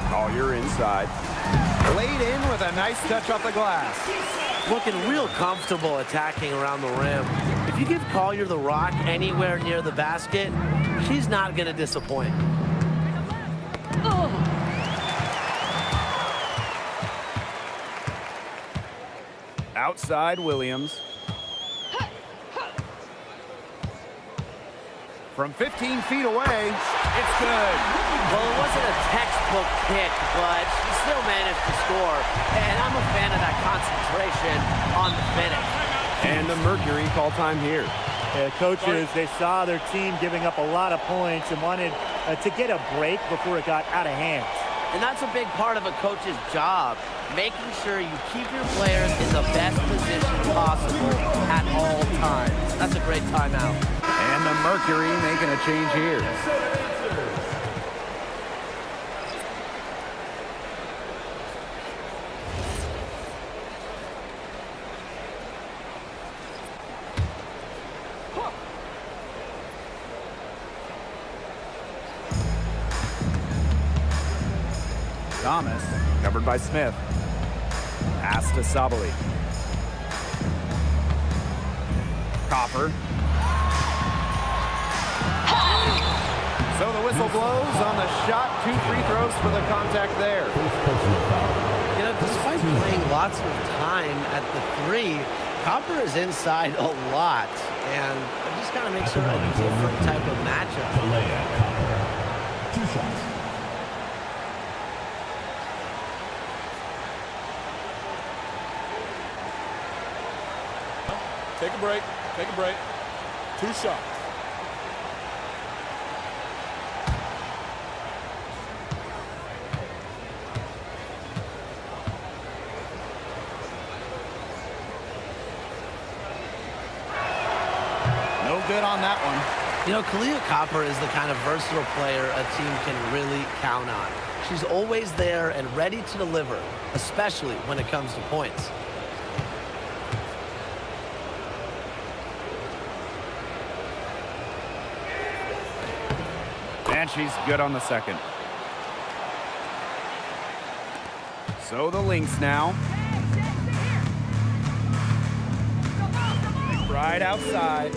Collier inside. Laid in with a nice touch off the glass. Looking real comfortable attacking around the rim. If you give Collier the rock anywhere near the basket, she's not going to disappoint. Outside Williams. From 15 feet away, it's good. Well, it wasn't a textbook pick, but she still managed to score. And I'm a fan of that concentration on the finish. And the Mercury call time here. Coaches, they saw their team giving up a lot of points and wanted to get a break before it got out of hand. And that's a big part of a coach's job, making sure you keep your players in the best position possible at all times. That's a great timeout. And the Mercury making a change here. Thomas, covered by Smith. Pass to Sabali. Copper. So the whistle blows on the shot. 2 free throws for the contact there. You know, despite playing lots of time at the 3, Copper is inside a lot. And I just got to make sure a different type of matchup. 2 shots. Take a break. Take a break. 2 shots. No good on that one. You know, Kalia Copper is the kind of versatile player a team can really count on. She's always there and ready to deliver, especially when it comes to points. And she's good on the second. So the Lynx now. Right outside.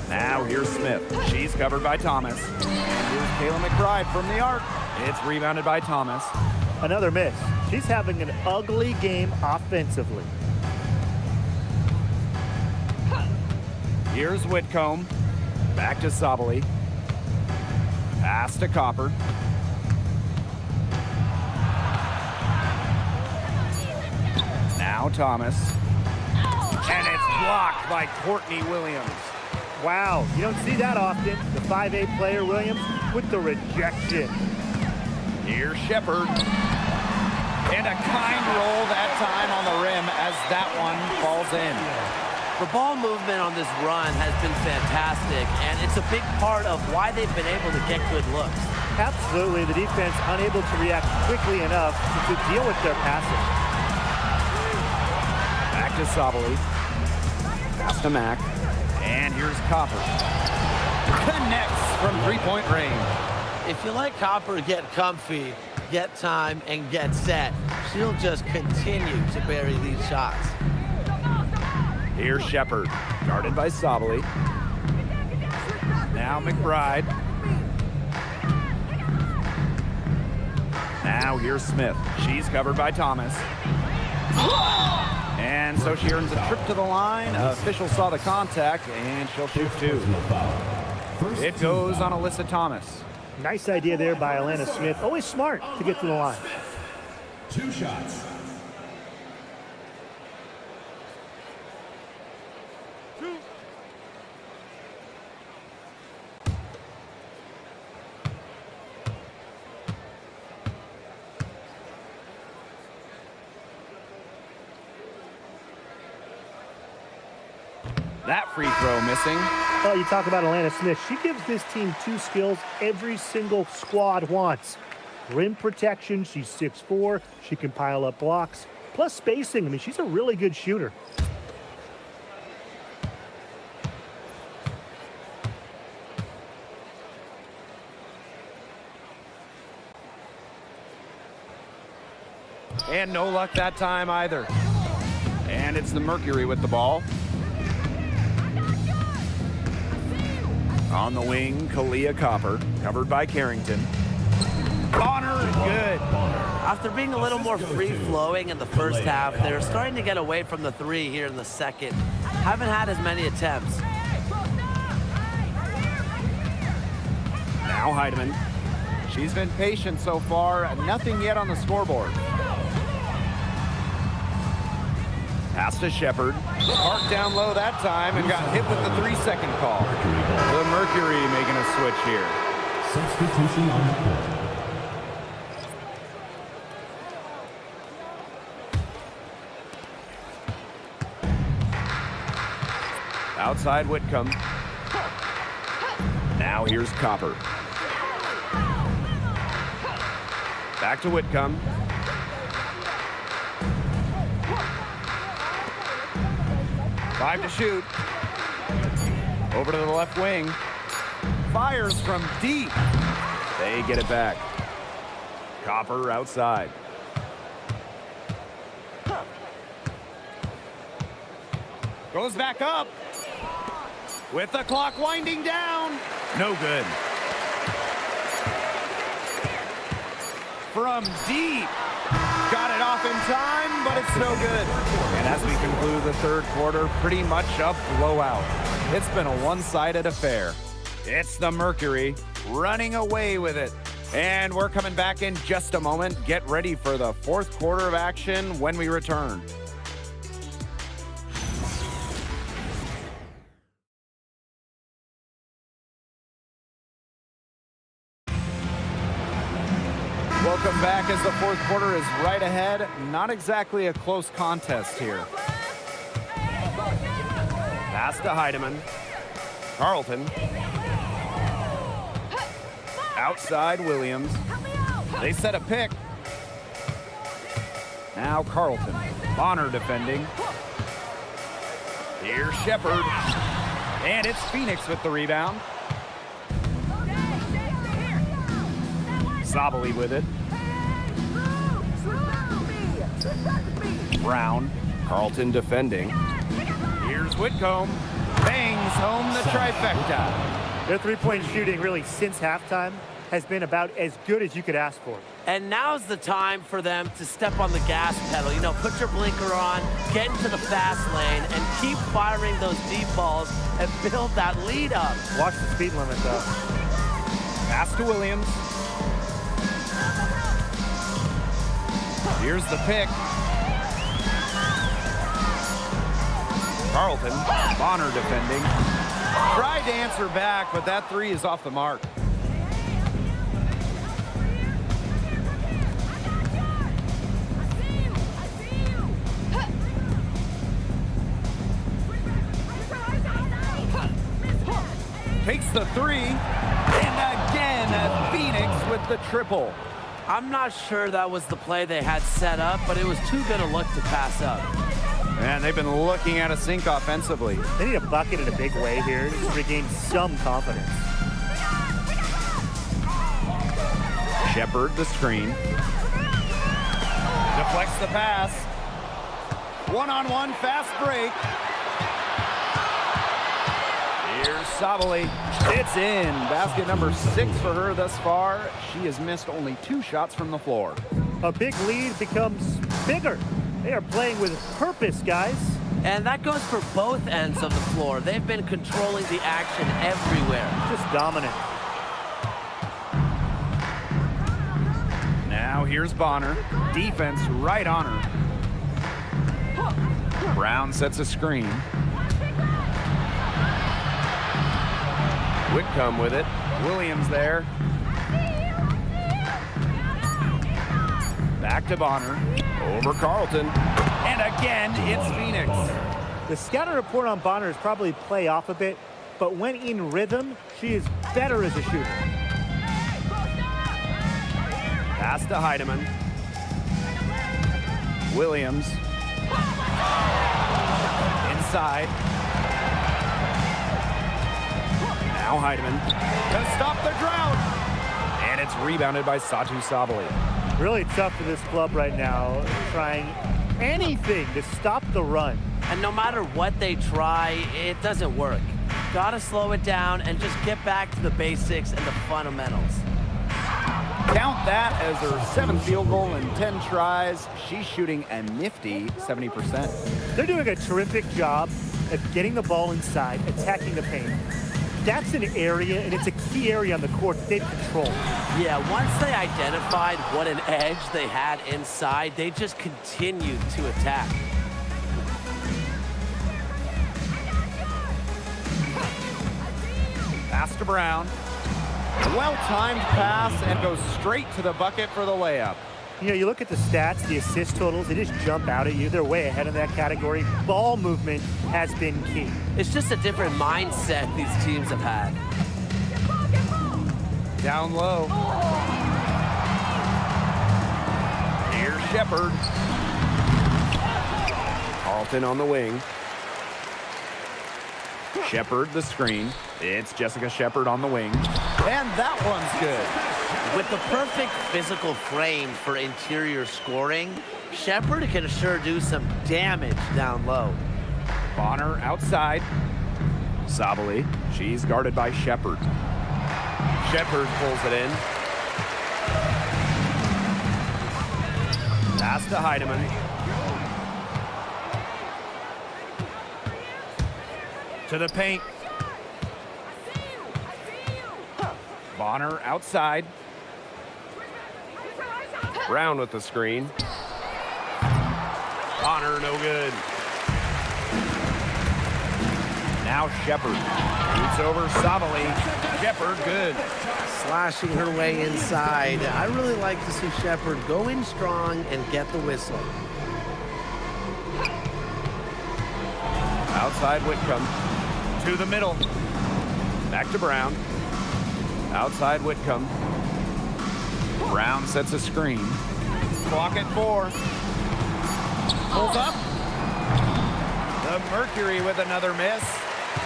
Now here's Smith. She's covered by Thomas. And here's Kayla McBride from the arc. It's rebounded by Thomas. Another miss. She's having an ugly game offensively. Here's Whitcomb. Back to Sabali. Pass to Copper. Now Thomas. And it's blocked by Courtney Williams. Wow, you don't see that often. The 5'8" player, Williams, with the rejection. Here's Shepard. And a kind roll that time on the rim as that one falls in. The ball movement on this run has been fantastic, and it's a big part of why they've been able to get good looks. Absolutely, the defense unable to react quickly enough to deal with their passing. Back to Sabali. Pass to Mack. And here's Copper. Connects from 3-point range. If you let Copper get comfy, get time, and get set, she'll just continue to bury these shots. Here's Shepard, guarded by Sabali. Now McBride. Now here's Smith. She's covered by Thomas. And so she earns a trip to the line. Official saw the contact, and she'll shoot 2. It goes on Alyssa Thomas. Nice idea there by Alana Smith. Always smart to get to the line. 2 shots. That free throw missing. Oh, you talk about Alana Smith. She gives this team 2 skills every single squad wants. Rim protection, she's 6'4". She can pile up blocks. Plus spacing. I mean, she's a really good shooter. And no luck that time either. And it's the Mercury with the ball. On the wing, Kalia Copper, covered by Carrington. Bonner, good. After being a little more free-flowing in the first half, they're starting to get away from the three here in the second. Haven't had as many attempts. Now Heidemann. She's been patient so far, nothing yet on the scoreboard. Pass to Shepard. Parked down low that time and got hit with the 3-second call. The Mercury making a switch here. Substitution on the court. Outside Whitcomb. Now here's Copper. Back to Whitcomb. Five to shoot. Over to the left wing. Fires from deep. They get it back. Copper outside. Goes back up. With the clock winding down. No good. From deep. Got it off in time, but it's no good. And as we conclude the third quarter, pretty much a blowout. It's been a one-sided affair. It's the Mercury running away with it. And we're coming back in just a moment. Get ready for the fourth quarter of action when we return. Welcome back as the fourth quarter is right ahead. Not exactly a close contest here. Pass to Heidemann. Carlton. Outside Williams. They set a pick. Now Carlton. Bonner defending. Here's Shepard. And it's Phoenix with the rebound. Sabali with it. Brown. Carlton defending. Here's Whitcomb. Bangs home the trifecta. Their three-point shooting really since halftime has been about as good as you could ask for. And now's the time for them to step on the gas pedal. You know, put your blinker on, get into the fast lane, and keep firing those deep balls and build that lead up. Watch the speed limit, though. Pass to Williams. Here's the pick. Carlton. Bonner defending. Tried to answer back, but that three is off the mark. Takes the three, and again, Phoenix with the triple. I'm not sure that was the play they had set up, but it was too good a look to pass up. And they've been looking at a sink offensively. They need a bucket in a big way here to regain some confidence. Shepard the screen. Deflects the pass. One-on-one fast break. Here's Sabali. It's in. Basket number 6 for her thus far. She has missed only 2 shots from the floor. A big lead becomes bigger. They are playing with purpose, guys. And that goes for both ends of the floor. They've been controlling the action everywhere. Just dominant. Now here's Bonner. Defense right on her. Brown sets a screen. Whitcomb with it. Williams there. Back to Bonner. Over Carlton. And again, it's Phoenix. The scouting report on Bonner is probably play off a bit, but when in rhythm, she is better as a shooter. Pass to Heidemann. Williams. Inside. Now Heidemann. Gonna stop the drought. And it's rebounded by Satu Sabali. Really tough for this club right now, trying anything to stop the run. And no matter what they try, it doesn't work. Gotta slow it down and just get back to the basics and the fundamentals. Count that as her 7th field goal in 10 tries. She's shooting a nifty 70%. They're doing a terrific job of getting the ball inside, attacking the paint. That's an area, and it's a key area on the court that they've controlled. Yeah, once they identified what an edge they had inside, they just continued to attack. Pass to Brown. Well-timed pass and goes straight to the bucket for the layup. You know, you look at the stats, the assist totals, they just jump out at you. They're way ahead in that category. Ball movement has been key. It's just a different mindset these teams have had. Down low. Here's Shepard. Carlton on the wing. Shepard the screen. It's Jessica Shepard on the wing. And that one's good. With the perfect physical frame for interior scoring, Shepard can sure do some damage down low. Bonner outside. Sabali. She's guarded by Shepard. Shepard pulls it in. Pass to Heidemann. To the paint. Bonner outside. Brown with the screen. Bonner no good. Now Shepard. Shoots over Sabali. Shepard good. Slashing her way inside. I really like to see Shepard go in strong and get the whistle. Outside Whitcomb. To the middle. Back to Brown. Outside Whitcomb. Brown sets a screen. Clock at 4. Pulls up. The Mercury with another miss.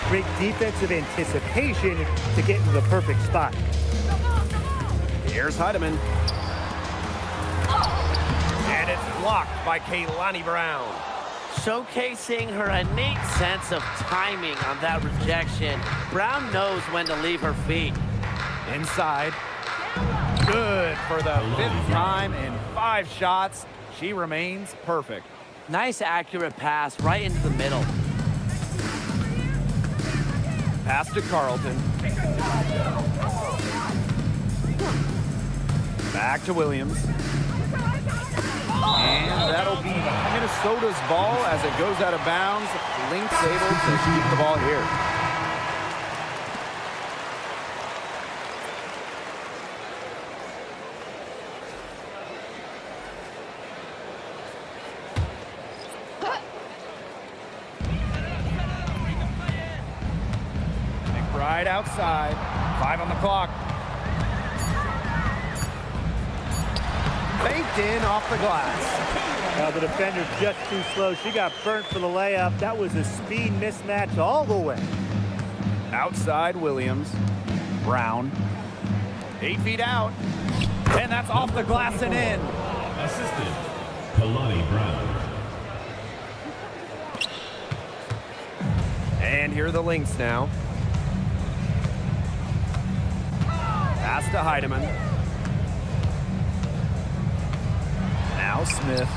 Great defensive anticipation to get into the perfect spot. Here's Heidemann. And it's blocked by Kaylani Brown. Showcasing her innate sense of timing on that rejection, Brown knows when to leave her feet. Inside. Good for the 5th time in 5 shots. She remains perfect. Nice accurate pass right into the middle. Pass to Carlton. Back to Williams. And that'll be Minnesota's ball as it goes out of bounds. Lynx able to keep the ball here. Right outside. 5 on the clock. Baked in off the glass. The defender's just too slow. She got burnt for the layup. That was a speed mismatch all the way. Outside Williams. Brown. 8 feet out. And that's off the glass and in. Assistant, Kalani Brown. And here are the Lynx now. Pass to Heidemann. Now Smith.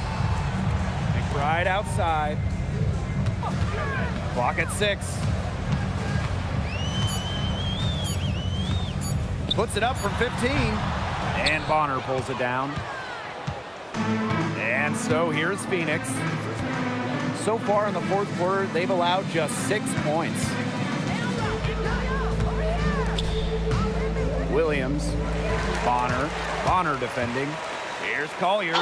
McBride outside. Clock at 6. Puts it up from 15. And Bonner pulls it down. And so here's Phoenix. So far in the 4th quarter, they've allowed just 6 points. Williams, Bonner defending. Here's Collier,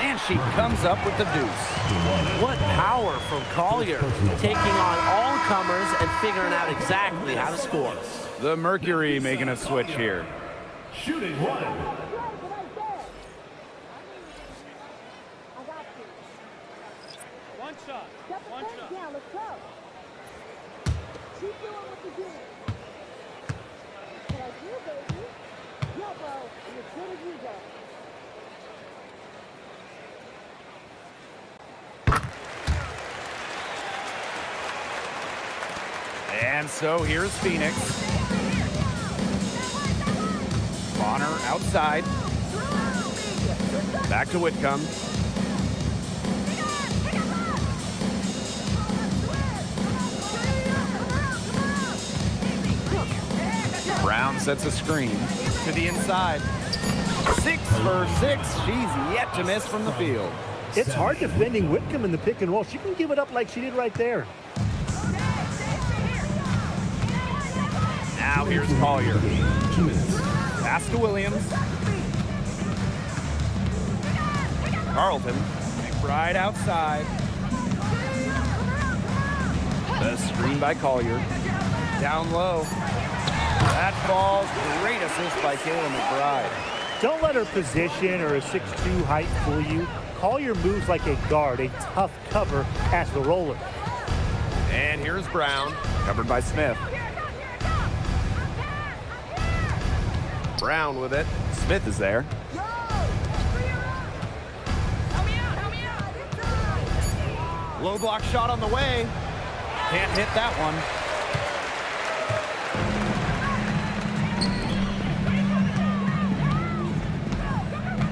and she comes up with the deuce. What power from Collier, taking on all comers and figuring out exactly how to score. The Mercury making a switch here. Shooting 1. One shot. Yeah, let's go. Keep doing what you're doing. That's what I do, baby. Yo, bro, I'm as good as you go. And so here's Phoenix. Bonner outside. Back to Whitcomb. Brown sets a screen to the inside. 6 for 6. She's yet to miss from the field. It's hard defending Whitcomb in the pick and roll. She can give it up like she did right there. Now here's Collier. Pass to Williams. Carlton. McBride outside. The screen by Collier. Down low. That falls. Great assist by Kayla McBride. Don't let her position or a 6'2" height fool you. Collier moves like a guard, a tough cover as the roller. And here's Brown, covered by Smith. Brown with it. Smith is there. Low block shot on the way. Can't hit that one.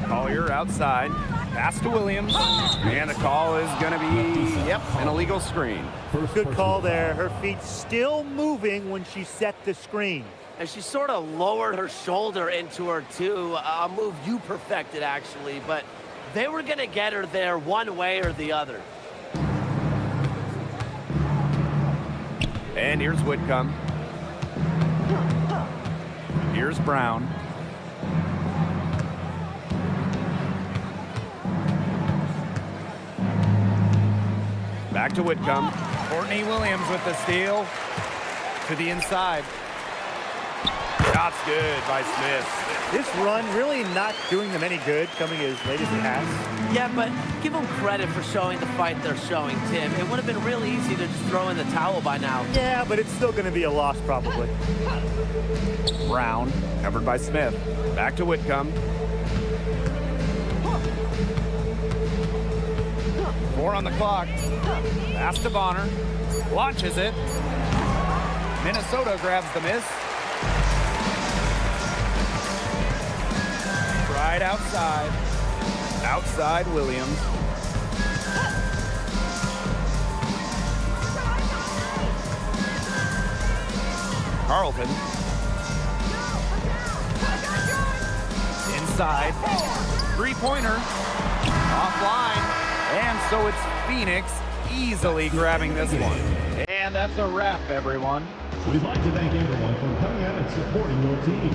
Collier outside. Pass to Williams. And the call is going to be, an illegal screen. Good call there. Her feet still moving when she set the screen. And she sort of lowered her shoulder into her, too. A move you perfected, actually. But they were going to get her there one way or the other. And here's Whitcomb. Here's Brown. Back to Whitcomb. Courtney Williams with the steal. To the inside. Shot's good by Smith. This run really not doing them any good, coming as late as it has. Yeah, but give them credit for showing the fight they're showing, Tim. It would have been real easy to just throw in the towel by now. Yeah, but it's still going to be a loss probably. Brown, covered by Smith. Back to Whitcomb. 4 on the clock. Pass to Bonner. Launches it. Minnesota grabs the miss. Right outside. Outside Williams. Carlton. Inside. Three-pointer. Offline. And so it's Phoenix easily grabbing this one. And that's a wrap, everyone. We'd like to thank everyone for coming out and supporting your team.